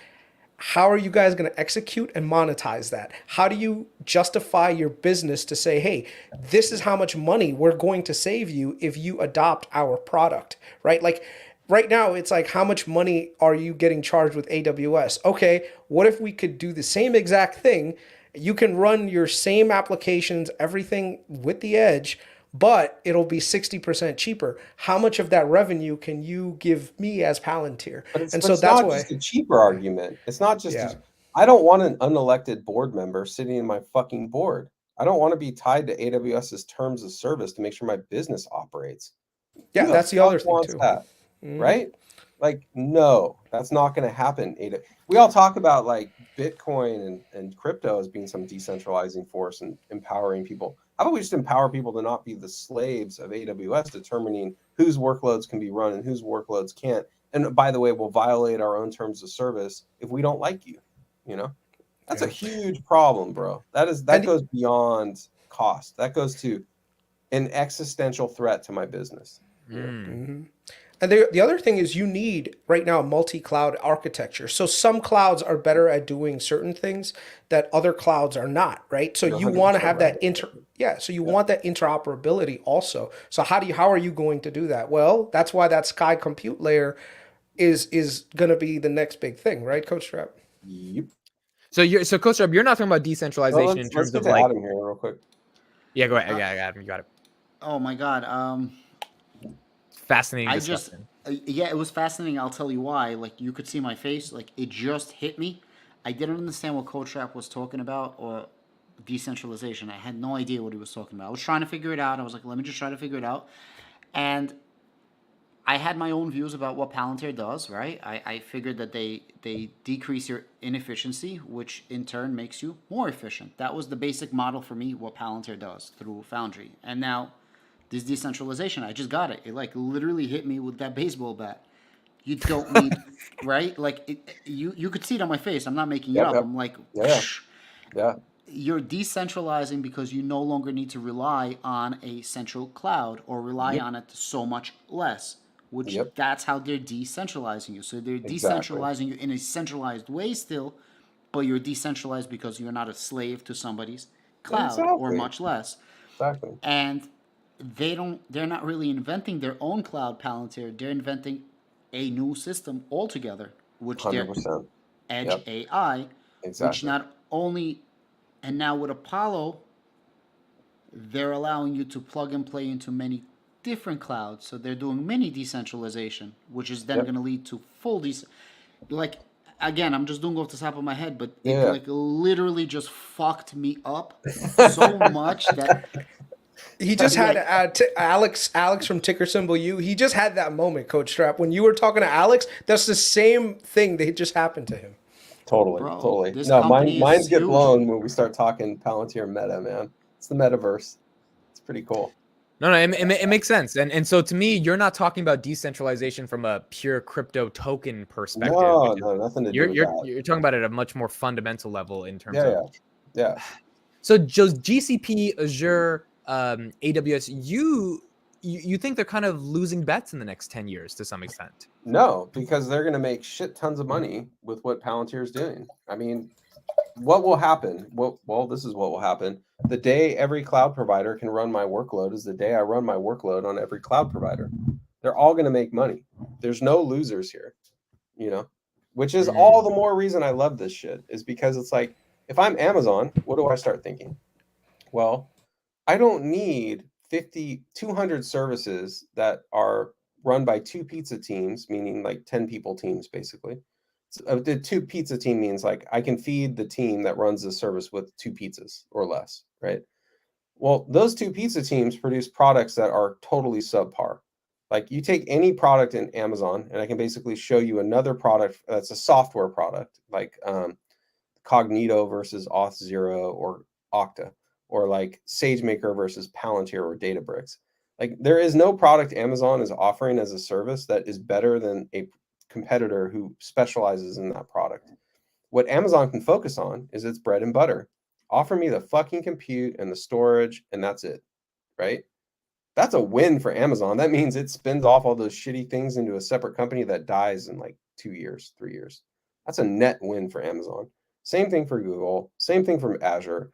how are you guys going to execute and monetize that? How do you justify your business to say, hey, this is how much money we're going to save you if you adopt our product, right? Like right now, it's like, how much money are you getting charged with AWS? Okay, what if we could do the same exact thing? You can run your same applications, everything with the edge, but it'll be 60% cheaper. How much of that revenue can you give me as Palantir? But that's not just a cheaper argument. It's not just, I don't want an unelected board member sitting in my fucking board. I don't want to be tied to AWS's terms of service to make sure my business operates. Yeah, that's the other thing too. Right? Like, no, that's not going to happen. We all talk about like Bitcoin and crypto as being some decentralizing force and empowering people. How about we just empower people to not be the slaves of AWS, determining whose workloads can be run and whose workloads can't? And by the way, we'll violate our own terms of service if we don't like you. That's a huge problem, bro. That goes beyond cost. That goes to an existential threat to my business. Mm-hmm. And the other thing is you need right now multi-cloud architecture. So some clouds are better at doing certain things that other clouds are not, right? So you want to have that want that interoperability also. So how are you going to do that? Well, that's why that Sky compute layer is going to be the next big thing, right, Codestrap? Yep. So Codestrap, you're not talking about decentralization in terms of like Adam here real quick. Yeah, go ahead. Adam, you got it. Oh my God. Fascinating discussion. It was fascinating. I'll tell you why. Like you could see my face. Like it just hit me. I didn't understand what Codestrap was talking about or decentralization. I had no idea what he was talking about. I was trying to figure it out. I was like, let me just try to figure it out. And I had my own views about what Palantir does, right? I figured that they decrease your inefficiency, which in turn makes you more efficient. That was the basic model for me, what Palantir does through Foundry. And now this decentralization, I just got it. It like literally hit me with that baseball bat. You don't need, right? Like you could see it on my face. I'm not making it Yep, up. yep. I'm like, Yeah. Yeah. you're decentralizing because you no longer need to rely on a central cloud or rely on it so much less, which that's how they're decentralizing you. So they're decentralizing you in a centralized way still, but you're decentralized because you're not a slave to somebody's cloud or much less. Exactly. And they're not really inventing their own cloud, Palantir. They're inventing a new system altogether, which 100%. they're Edge Yep. AI, Exactly. which not only, and now with Apollo, they're allowing you to plug and play into many different clouds. So they're doing mini decentralization, which is then going to lead to full like, again, I'm just doing off the top of my head, but it like literally just fucked me up so much that he just had Alex from Ticker Symbol U. He just had that moment, Codestrap. When you were talking to Alex, that's the same thing that just happened to him. Totally, Bro, totally. this No, company minds is get huge. blown when we start talking Palantir meta, man. It's the metaverse. It's pretty cool. No, it makes sense. And so to me, you're not talking about decentralization from a pure crypto token perspective. No, nothing to do with that. You're talking about it at a much more fundamental level in terms of. Yeah. So just GCP, Azure, AWS, you think they're kind of losing bets in the next 10 years to some extent? No, because they're going to make shit tons of money with what Palantir is doing. I mean, what will happen? Well, this is what will happen. The day every cloud provider can run my workload is the day I run my workload on every cloud provider. They're all going to make money. There's no losers here, which is all the more reason I love this shit, is because it's like, if I'm Amazon, what do I start thinking? Well, I don't need 200 services that are run by 2 pizza teams, meaning like 10 people teams, basically. So, the 2 pizza team means like I can feed the team that runs the service with 2 pizzas or less, right? Well, those 2 pizza teams produce products that are totally subpar. Like you take any product in Amazon, and I can basically show you another product that's a software product, like Cognito versus Auth0 or Okta, or like SageMaker versus Palantir or Databricks. Like there is no product Amazon is offering as a service that is better than a competitor who specializes in that product. What Amazon can focus on is its bread and butter. Offer me the fucking compute and the storage, and that's it, right? That's a win for Amazon. That means it spins off all those shitty things into a separate company that dies in like 2 years, 3 years. That's a net win for Amazon. Same thing for Google. Same thing for Azure.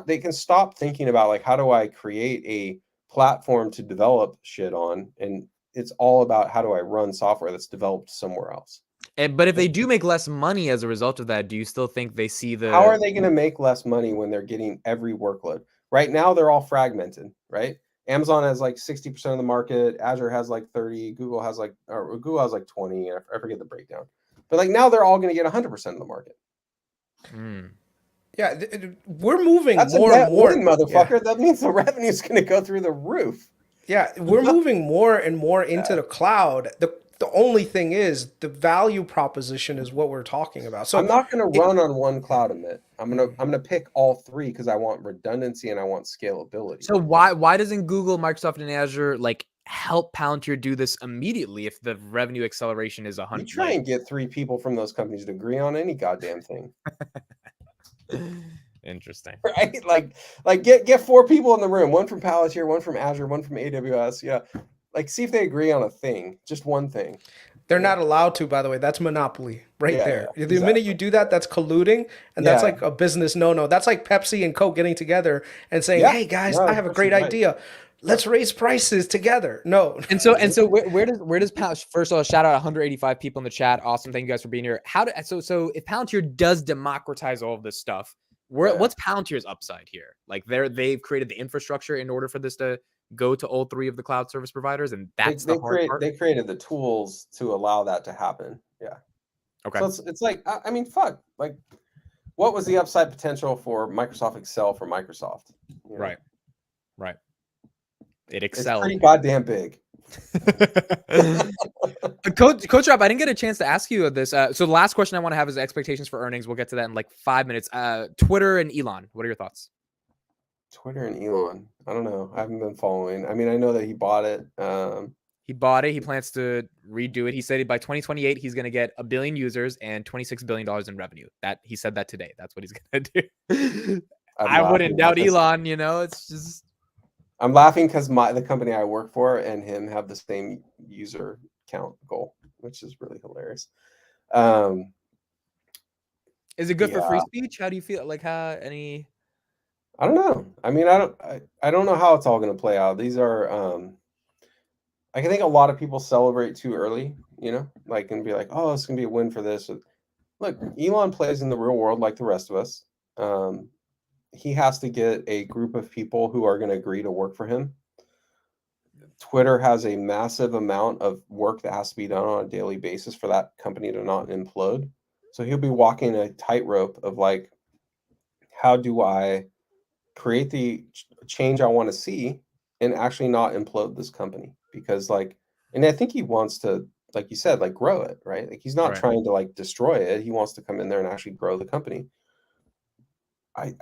They can stop thinking about like, how do I create a platform to develop shit on? And it's all about how do I run software that's developed somewhere else. But if they do make less money as a result of that, do you still think they see the... How are they going to make less money when they're getting every workload? Right now, they're all fragmented, right? Amazon has like 60% of the market. Azure has like 30. Google has like 20. I forget the breakdown. But like now they're all going to get 100% of the market. Yeah, we're moving That's more and more, motherfucker. Yeah. That means the revenue is going to go through the roof. Yeah, we're moving more and more into the cloud. The only thing is the value proposition is what we're talking about. So I'm not going to run on one cloud, Amit. I'm going to pick all 3 because I want redundancy and I want scalability. So why doesn't Google, Microsoft, and Azure like help Palantir do this immediately if the revenue acceleration is 100? You try and get 3 people from those companies to agree on any goddamn thing. Interesting, right? Like get 4 people in the room, 1 from Palantir, 1 from Azure, 1 from AWS. Yeah, like see if they agree on a thing, just one thing. They're not allowed to, by the way. That's monopoly right there. Yeah, the minute you do that, that's colluding, and that's like a business no-no. That's like Pepsi and Coke getting together and saying, "Hey guys, I have a great idea. Let's raise prices together." No. And so where does Palantir? First of all, shout out 185 people in the chat. Awesome, thank you guys for being here. So if Palantir does democratize all of this stuff, what's Palantir's upside here? Like they've created the infrastructure in order for this to go to all 3 of the cloud service providers, and that's the hard part. They created the tools to allow that to happen. Yeah. Okay. So it's like, I mean, fuck. Like, what was the upside potential for Microsoft Excel for Microsoft? Right. It excelled. It's pretty goddamn big Codestrap, I didn't get a chance to ask you this. So the last question I want to have is expectations for earnings. We'll get to that in like 5 minutes. Twitter and Elon, what are your thoughts? Twitter and Elon. I don't know. I haven't been following. I mean, I know that he bought it. He bought it. He plans to redo it. He said by 2028 he's going to get 1 billion users and $26 billion in revenue. That he said that today. That's what he's going to do. I wouldn't doubt Elon. You know, it's just. I'm laughing because the company I work for and him have the same user count goal, which is really hilarious. Is it good for free speech? How do you feel? Like how any? I don't know. I mean, I don't know how it's all going to play out. These are I think a lot of people celebrate too early, you know, like and be like, oh, it's going to be a win for this. Look, Elon plays in the real world like the rest of us. He has to get a group of people who are going to agree to work for him. Twitter has a massive amount of work that has to be done on a daily basis for that company to not implode. So he'll be walking a tightrope of like, how do I create the change I want to see and actually not implode this company? Because like, and I think he wants to, like you said, like grow it, right? Like he's not trying to like destroy it. He wants to come in there and actually grow the company.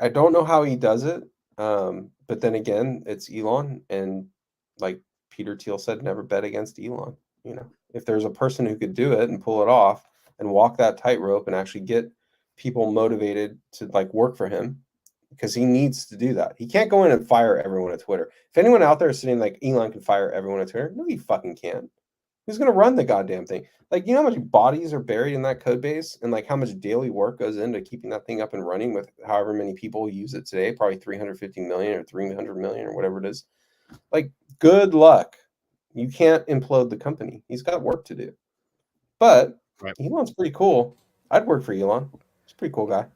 I don't know how he does it. But then again, it's Elon, and like Peter Thiel said, never bet against Elon. You know, if there's a person who could do it and pull it off and walk that tightrope and actually get people motivated to like work for him, because he needs to do that. He can't go in and fire everyone at Twitter. If anyone out there is sitting like Elon can fire everyone at Twitter, no, he fucking can't. Who's going to run the goddamn thing? Like, you know how much bodies are buried in that code base and like how much daily work goes into keeping that thing up and running with however many people use it today, probably 350 million or 300 million or whatever it is. Like, good luck. You can't implode the company. He's got work to do. But Elon's pretty cool. I'd work for Elon. He's a pretty cool guy.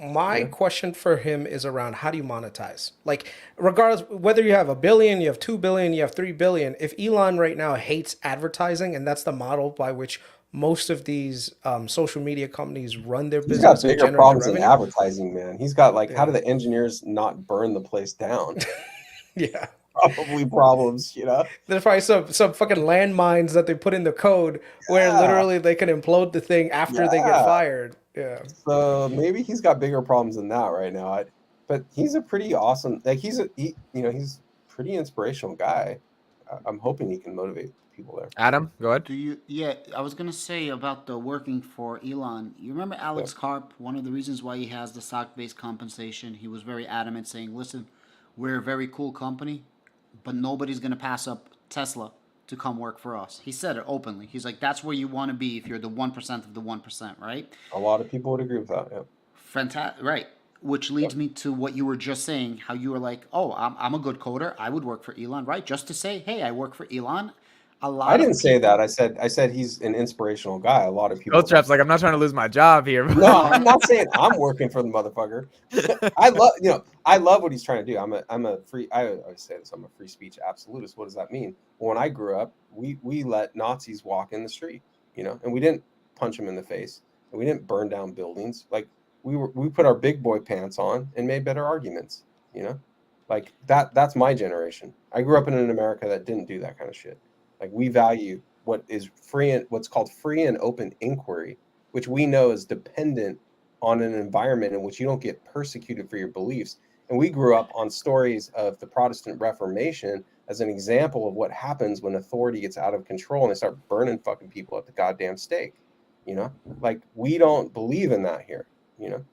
My question for him is around how do you monetize? Like, regardless, whether you have 1 billion, you have 2 billion, you have 3 billion, if Elon right now hates advertising, and that's the model by which most of these social media companies run their business. He's got bigger problems than advertising, man. He's got like, how do the engineers not burn the place down? Yeah. Probably problems, you know. There's probably some fucking landmines that they put in the code where literally they can implode the thing after they get fired. Yeah. So maybe he's got bigger problems than that right now. But he's a pretty awesome, like he's pretty inspirational guy. I'm hoping he can motivate people there. Adam, go ahead. I was gonna say about the working for Elon. You remember Alex Karp? One of the reasons why he has the stock-based compensation, he was very adamant, saying, "Listen, we're a very cool company, but nobody's gonna pass up Tesla to come work for us." He said it openly. He's like, "That's where you want to be if you're the 1% of the 1%, right?" A lot of people would agree with that. Yeah. Fantastic, right? Which leads me to what you were just saying. How you were like, "Oh, I'm a good coder. I would work for Elon," right? Just to say, "Hey, I work for Elon." I didn't say that. I said he's an inspirational guy. A lot of people. Codestrap's like, I'm not trying to lose my job here. No, I'm not saying I'm working for the motherfucker. I love what he's trying to do. I'm a free. I always say this. I'm a free speech absolutist. What does that mean? Well, when I grew up, we let Nazis walk in the street, you know, and we didn't punch them in the face, and we didn't burn down buildings. Like we put our big boy pants on and made better arguments, you know, like that's my generation. I grew up in an America that didn't do that kind of shit. Like we value what is free and what's called free and open inquiry, which we know is dependent on an environment in which you don't get persecuted for your beliefs. And we grew up on stories of the Protestant Reformation as an example of what happens when authority gets out of control and they start burning fucking people at the goddamn stake. You know, like we don't believe in that here. You know,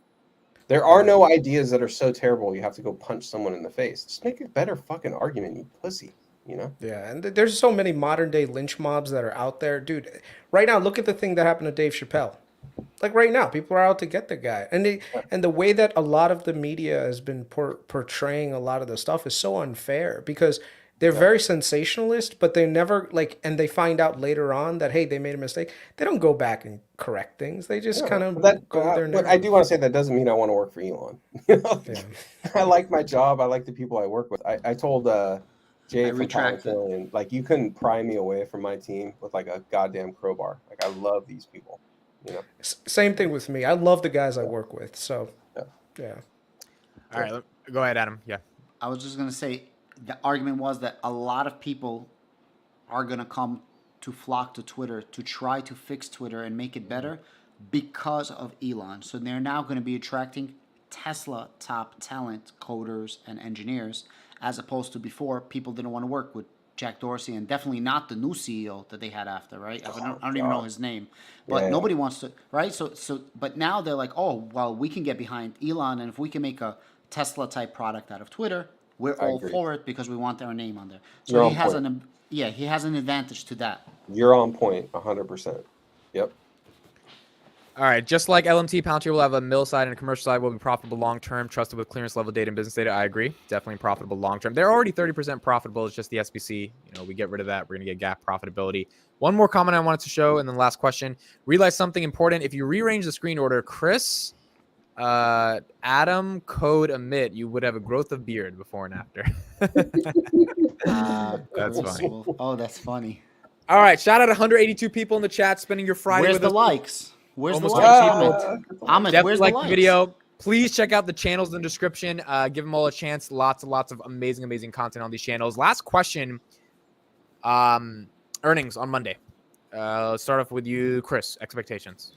there are no ideas that are so terrible you have to go punch someone in the face. Just make a better fucking argument, you pussy. You know? Yeah, and there's so many modern day lynch mobs that are out there, dude. Right now, look at the thing that happened to Dave Chappelle. Like right now, people are out to get the guy, and the way that a lot of the media has been portraying a lot of the stuff is so unfair because they're very sensationalist, but they never like, and they find out later on that hey, they made a mistake. They don't go back and correct things. They just kind of go there. But I do want to say that doesn't mean I want to work for Elon. You know, I like my job. I like the people I work with. I told. Jay from Palantir, like you couldn't pry me away from my team with like a goddamn crowbar. Like I love these people, you know. Same thing with me. I love the guys I work with. So yeah. All right, go ahead, Adam. Yeah. I was just gonna say the argument was that a lot of people are going to come to flock to Twitter to try to fix Twitter and make it better because of Elon. So they're now going to be attracting Tesla top talent, coders, and engineers, as opposed to before, people didn't want to work with Jack Dorsey, and definitely not the new CEO that they had after, right? I don't even know his name, but Yeah. nobody wants to, right? But now they're like, oh, well, we can get behind Elon, and if we can make a Tesla type product out of Twitter, we're I all agree. for it because we want our name on there. You're So on he has point. he has an advantage to that. You're on point, 100%. Yep. All right, just like LMT, Palantir will have a mill side and a commercial side will be profitable long term, trusted with clearance level data and business data. I agree, definitely profitable long term. They're already 30% profitable. It's just the SBC. We get rid of that. We're gonna get gap profitability. One more comment I wanted to show, and then last question. Realize something important. If you rearrange the screen order, Chris, Adam, Code, Emit, you would have a growth of beard before and after. That's funny. Oh, that's funny. All right, shout out 182 people in the chat spending your Friday Where's with the us. likes? Where's the Almost likes? 20 Ahmed, people. Ahmed, Definitely where's like the the likes? video. Please check out the channels in the description. Give them all a chance. Lots and lots of amazing content on these channels. Last question. Earnings on Monday. Let's start off with you, Chris. Expectations.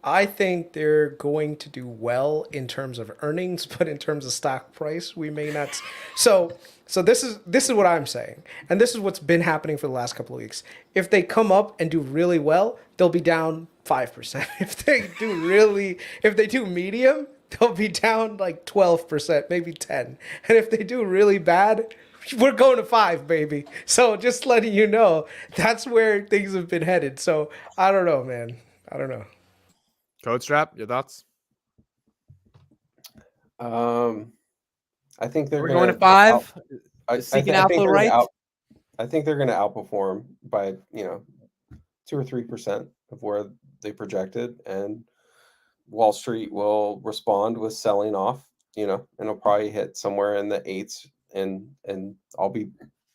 I think they're going to do well in terms of earnings, but in terms of stock price, we may not. So this is what I'm saying, and this is what's been happening for the last couple of weeks. If they come up and do really well, they'll be down 5%. If they do medium, they'll be down like 12%, maybe 10. And if they do really bad, we're going to 5, baby. So just letting you know, that's where things have been headed. So I don't know, man. I don't know. Codestrap, your thoughts? I think they're We're going to 5. Seeking alpha, right? I think they're going to outperform by 2 or 3% of where they projected, and Wall Street will respond with selling off. And it'll probably hit somewhere in the 8s, and I'll be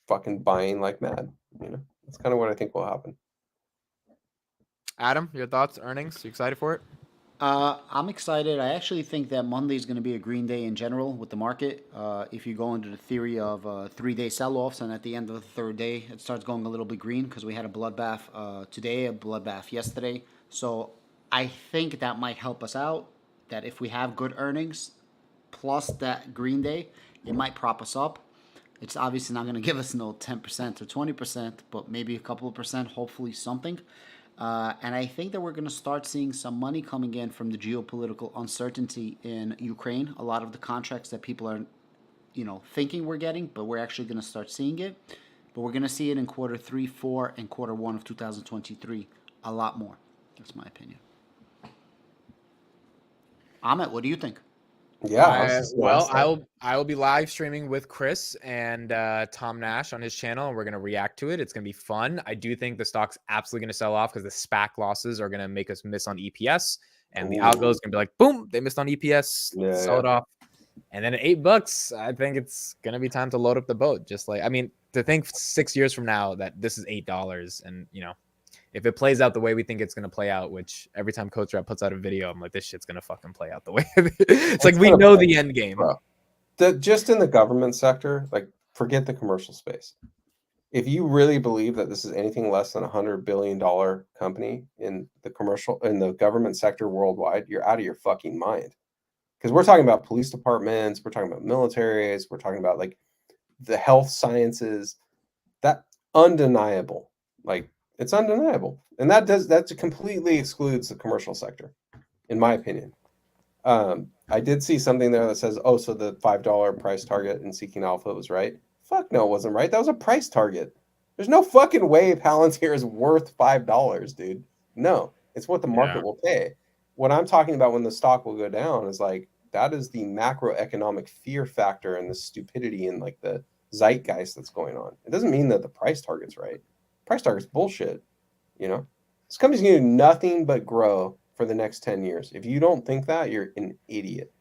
fucking buying like mad. That's kind of what I think will happen. Adam, your thoughts? Earnings? You excited for it? I'm excited. I actually think that Monday is going to be a green day in general with the market. If you go into the theory of 3-day sell-offs, and at the end of the third day, it starts going a little bit green because we had a bloodbath today, a bloodbath yesterday. So I think that might help us out, that if we have good earnings plus that green day, it might prop us up. It's obviously not going to give us no 10% or 20%, but maybe a couple of percent, hopefully something. And I think that we're going to start seeing some money coming in from the geopolitical uncertainty in Ukraine. A lot of the contracts that people are, thinking we're getting, but we're actually going to start seeing it. But we're going to see it in quarter 3, 4, and quarter 1 of 2023 a lot more. That's my opinion. Ahmet, what do you think? Yeah. I will be live streaming with Chris and Tom Nash on his channel, and we're gonna react to it. It's gonna be fun. I do think the stock's absolutely gonna sell off because the SPAC losses are gonna make us miss on EPS, and the algo is gonna be like, boom, they missed on EPS, sell it off, and then at $8, I think it's gonna be time to load up the boat. Just like, to think 6 years from now that this is $8, and if it plays out the way we think it's going to play out, which every time Codestrap puts out a video, I'm like, this shit's going to fucking play out the way. It's like, we know the end game. Bro. Just in the government sector, like, forget the commercial space. If you really believe that this is anything less than $100 billion company in the government sector worldwide, you're out of your fucking mind. Because we're talking about police departments, we're talking about militaries, we're talking about like the health sciences. That undeniable. Like, it's undeniable, and that completely excludes the commercial sector, in my opinion. I did see something there that says, "Oh, so the $5 price target in Seeking Alpha was right." Fuck no, it wasn't right. That was a price target. There's no fucking way Palantir is worth $5, dude. No, it's what the market will pay. What I'm talking about when the stock will go down is like, that is the macroeconomic fear factor and the stupidity and like the zeitgeist that's going on. It doesn't mean that the price target's right. Price target's bullshit. This company's going to do nothing but grow for the next 10 years. If you don't think that, you're an idiot.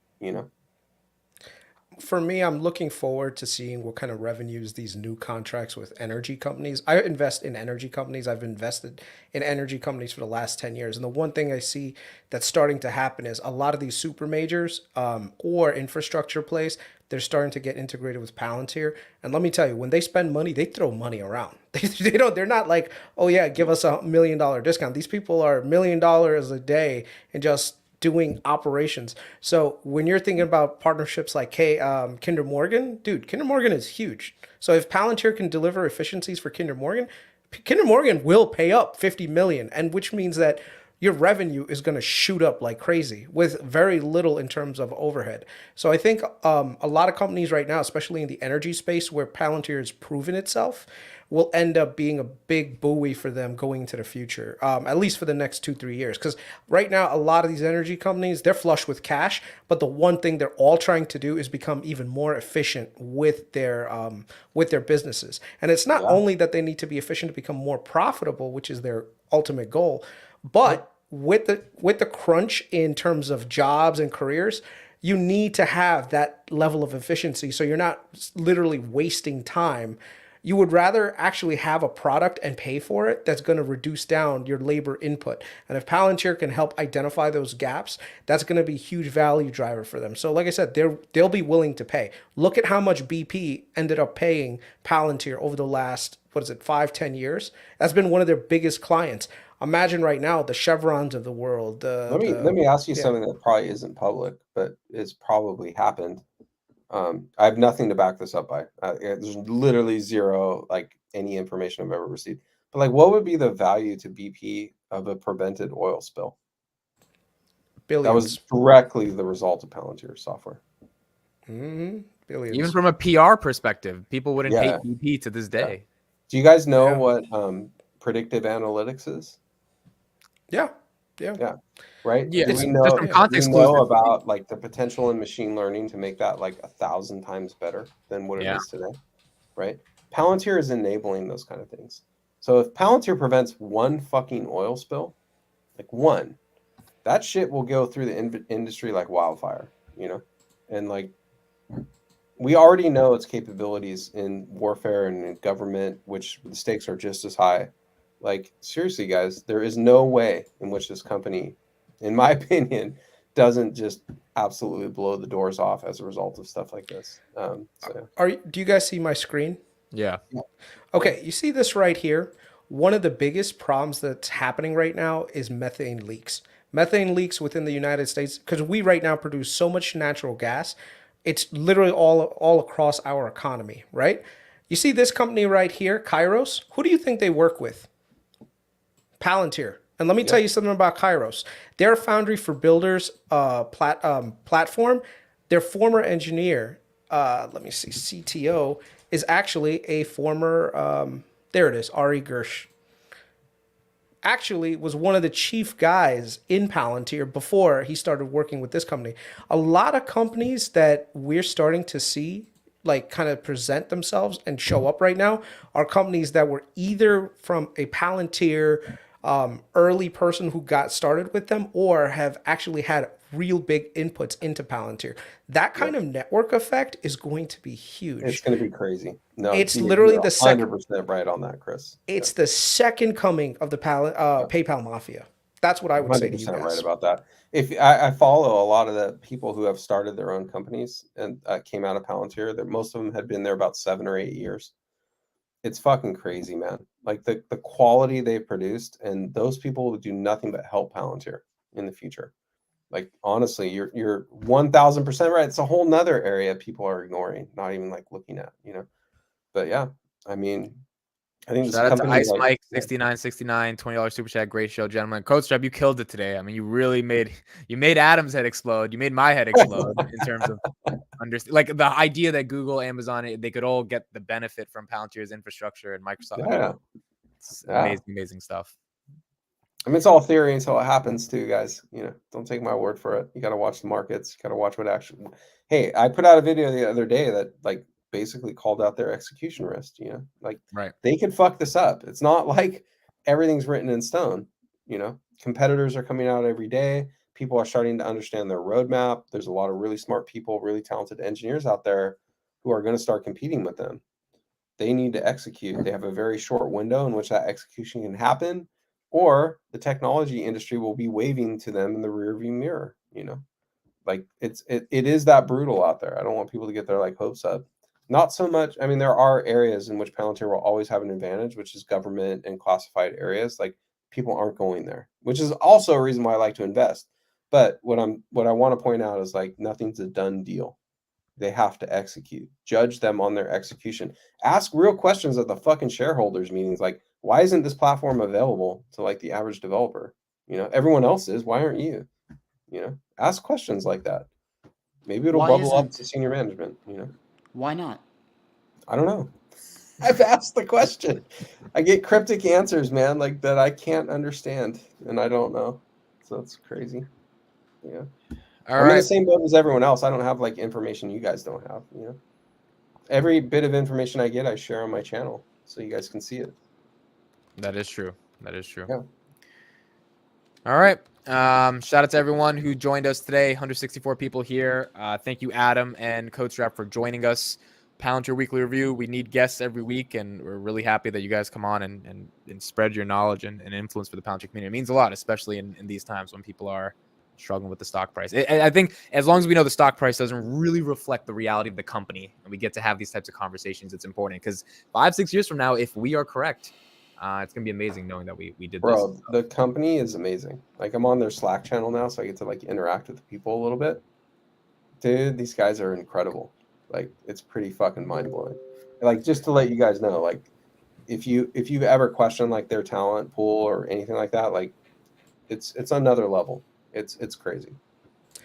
For me, I'm looking forward to seeing what kind of revenues these new contracts with energy companies. I invest in energy companies. I've invested in energy companies for the last 10 years. And the one thing I see that's starting to happen is a lot of these super majors or infrastructure plays, they're starting to get integrated with Palantir. And let me tell you, when they spend money, they throw money around. They're not like, oh yeah, give us $1 million discount. These people are $1 million a day and just doing operations. So when you're thinking about partnerships like Kinder Morgan, dude, Kinder Morgan is huge. So if Palantir can deliver efficiencies for Kinder Morgan will pay up 50 million, and which means that your revenue is going to shoot up like crazy with very little in terms of overhead. So I think a lot of companies right now, especially in the energy space where Palantir has proven itself, will end up being a big buoy for them going into the future, at least for the next 2-3 years. Because right now, a lot of these energy companies, they're flush with cash, but the one thing they're all trying to do is become even more efficient with their businesses. And it's not only that they need to be efficient to become more profitable, which is their ultimate goal, but with the crunch in terms of jobs and careers, you need to have that level of efficiency so you're not literally wasting time. You would rather actually have a product and pay for it that's going to reduce down your labor input. And if Palantir can help identify those gaps, that's going to be a huge value driver for them. So like I said, they'll be willing to pay. Look at how much BP ended up paying Palantir over the last, 5-10 years? That's been one of their biggest clients. Imagine right now the Chevrons of the world. Let me ask you something that probably isn't public, but it's probably happened. I have nothing to back this up by. There's literally zero, like, any information I've ever received. But like, what would be the value to BP of a prevented oil spill? Billions. That was directly the result of Palantir software. Billions. Even from a PR perspective, people wouldn't hate BP to this day. Do you guys know what predictive analytics is? Yeah. Right? Yeah, Do it's we know, just from context do we know clues. about like the potential in machine learning to make that like 1,000 times better than what it is today? Right? Palantir is enabling those kind of things. So if Palantir prevents one fucking oil spill, like one, that shit will go through the industry like wildfire, you know? And like, we already know its capabilities in warfare and in government, which the stakes are just as high. Like, seriously, guys, there is no way in which this company, in my opinion, doesn't just absolutely blow the doors off as a result of stuff like this. Do you guys see my screen? Yeah. Okay, you see this right here? One of the biggest problems that's happening right now is methane leaks. Methane leaks within the United States, because we right now produce so much natural gas, it's literally all across our economy, right? You see this company right here, Kairos? Who do you think they work with? Palantir. And let me tell you something about Kairos. Their foundry for builders platform, their former engineer, let me see, CTO, is actually a former, there it is, Ari Gersh. Actually was one of the chief guys in Palantir before he started working with this company. A lot of companies that we're starting to see like kind of present themselves and show up right now are companies that were either from a Palantir early person who got started with them or have actually had real big inputs into Palantir. That kind of network effect is going to be huge. It's going to be crazy. No, it's literally the second. 100% right on that, Chris. It's the second coming of the PayPal mafia. That's what I would say to you guys. 100% right about that. If I follow a lot of the people who have started their own companies and came out of Palantir, that most of them had been there about 7 or 8 years. It's fucking crazy, man. Like the quality they've produced, and those people will do nothing but help Palantir in the future. Like, honestly, you're 1,000% right. It's a whole nother area people are ignoring, not even like looking at, you know. But yeah, I mean, I think Shout out to Ice like, Mike 6969 $20 super chat. Great show, gentlemen. Codestrap, you killed it today. I mean, you really made Adam's head explode. You made my head explode in terms of like the idea that Google, Amazon, they could all get the benefit from Palantir's infrastructure and Microsoft. Yeah. It's amazing stuff. I mean, it's all theory until it happens too, guys. You know, don't take my word for it. You got to watch the markets. You got to watch what actually. Hey, I put out a video the other day that like basically called out their execution risk. You know, like they could fuck this up. It's not like everything's written in stone. You know, competitors are coming out every day. People are starting to understand their roadmap. There's a lot of really smart people, really talented engineers out there who are going to start competing with them. They need to execute. They have a very short window in which that execution can happen, or the technology industry will be waving to them in the rearview mirror, you know. Like it is that brutal out there. I don't want people to get their like hopes up. Not so much. I mean, there are areas in which Palantir will always have an advantage, which is government and classified areas. Like people aren't going there, which is also a reason why I like to invest. But what I want to point out is like nothing's a done deal. They have to execute. Judge them on their execution. Ask real questions at the fucking shareholders meetings. Like, why isn't this platform available to like the average developer? You know, everyone else is. Why aren't you? You know, ask questions like that. Maybe it'll Why bubble up isn't? to senior management. You know, Why not? I don't know. I've asked the question. I get cryptic answers, man, like that I can't understand, and I don't know. So it's crazy. Yeah. All I'm in the right. same boat as everyone else. I don't have like information you guys don't have. You know, every bit of information I get, I share on my channel so you guys can see it. That is true. That is true. Yeah. All right. Shout out to everyone who joined us today. 164 people here. Thank you, Adam and Codestrap, for joining us. Palantir Weekly Review. We need guests every week, and we're really happy that you guys come on and spread your knowledge and influence for the Palantir community. It means a lot, especially in these times when people are struggling with the stock price. I think as long as we know the stock price doesn't really reflect the reality of the company, and we get to have these types of conversations, it's important, because 5-6 years from now, if we are correct, it's gonna be amazing knowing that we did Bro, this. the company is amazing. Like I'm on their Slack channel now, so I get to like interact with the people a little bit. Dude, these guys are incredible. Like it's pretty fucking mind blowing. Like just to let you guys know, like if you've ever questioned like their talent pool or anything like that, like it's another level. It's crazy.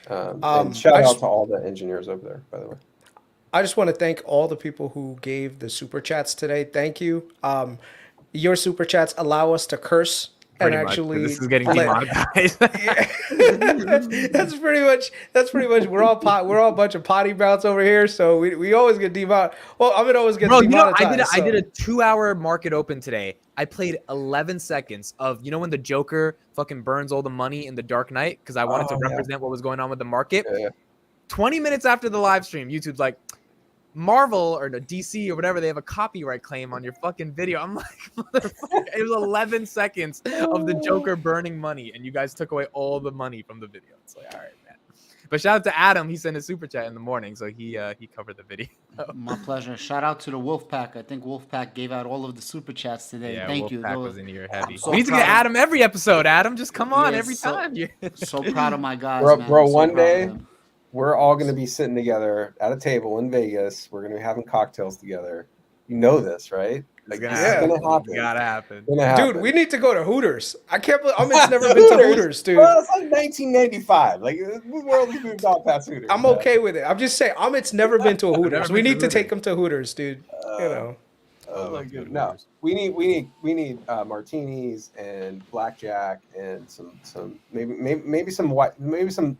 And shout out to all the engineers over there, by the way. I just want to thank all the people who gave the super chats today. Thank you. Your super chats allow us to curse and Pretty much, 'cause actually this is getting demonetized. Yeah. that's pretty much we're all a bunch of potty mouths over here, so we always get demonetized. Well, I'm gonna always get Bro, demonetized. I did a 2-hour market open today. I played 11 seconds of, when the Joker fucking burns all the money in the Dark Knight, because I wanted to represent what was going on with the market. Yeah. 20 minutes after the live stream, YouTube's like, Marvel or the DC or whatever, they have a copyright claim on your fucking video. I'm like, motherfucker, it was 11 seconds of the Joker burning money, and you guys took away all the money from the video. It's like, all right, man. But shout out to Adam. He sent a super chat in the morning, so he covered the video. My pleasure. Shout out to the Wolfpack. I think Wolfpack gave out all of the super chats today. Yeah, Thank you. Wolfpack was in here heavy. so We need to proud get of- Adam every episode. Adam, just come on Yeah, every time. So proud of my guys, Bro, man. bro, I'm so one proud of day them. we're all going to be sitting together at a table in Vegas. We're going to be having cocktails together. You know this, right? Like, It's this Yeah. is going to happen. It's gotta happen. It's gonna happen. Dude, we need to go to Hooters. I can't believe Amit's never been to Hooters, dude. Well, it's like 1995. Like the world has moved on past Hooters. I'm man. okay with it. I'm just saying, Amit's never been to a Hooters. never We been to need to Hooters. take him to Hooters, dude. You know. Oh my Let's go to goodness. No, Hooters. we need martinis and blackjack and some maybe some white, maybe some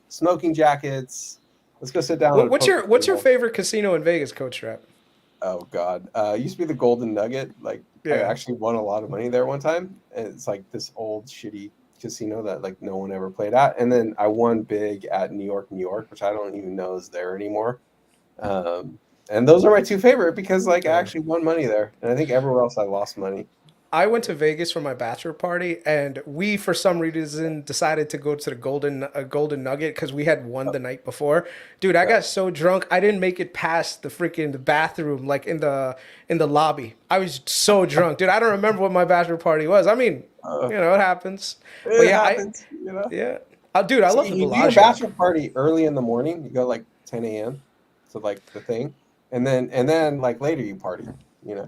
smoking jackets. Let's go sit down. at a What's poker your table. favorite casino in Vegas, Codestrap? Oh God, it used to be the Golden Nugget. Like I Yeah. actually won a lot of money there one time. And it's like this old shitty casino that like no one ever played at. And then I won big at New York, which I don't even know is there anymore. And those are my two favorite because like I actually won money there, and I think everywhere else I lost money. I went to Vegas for my bachelor party, and we, for some reason, decided to go to the Golden Nugget because we had won the night before. Dude, I got so drunk I didn't make it past the bathroom, like in the lobby. I was so drunk, dude. I don't remember what my bachelor party was. I mean, it happens. But yeah, happens, yeah. Dude, I love the you do a Bellagio. bachelor party early in the morning. You go like 10 a.m. to like the thing, and then like later you party. Yeah.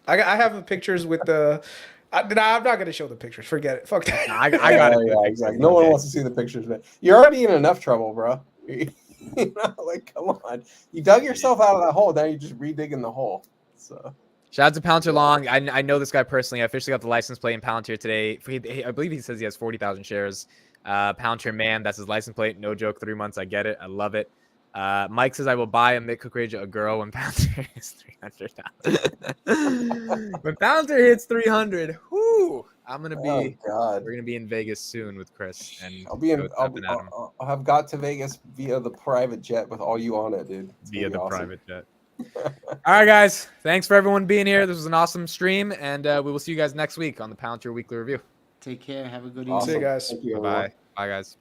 I have the pictures with the. I'm not gonna show the pictures. Forget it. Fuck that. I got it. Yeah, exactly. No one wants to see the pictures, man. You're already in enough trouble, bro. Like, come on. You dug yourself out of that hole. Now you're just redigging the hole. So. Shout out to Palantir Long. I know this guy personally. I officially got the license plate in Palantir today. I believe he says he has 40,000 shares. Palantir Man, that's his license plate. No joke, 3 months. I get it. I love it. Mike says I will buy a Mick Kukraja a girl when Palantir hits 300,000. When Palantir hits 300, whoo! We're gonna be in Vegas soon with Chris and I'll have got to Vegas via the private jet with all you on it, dude. via the private jet. All right, guys. Thanks for everyone being here. This was an awesome stream, and we will see you guys next week on the Palantir Weekly Review. Take care. Have a good evening. Awesome. See you guys. Thank you, Bye. everyone. Bye, guys.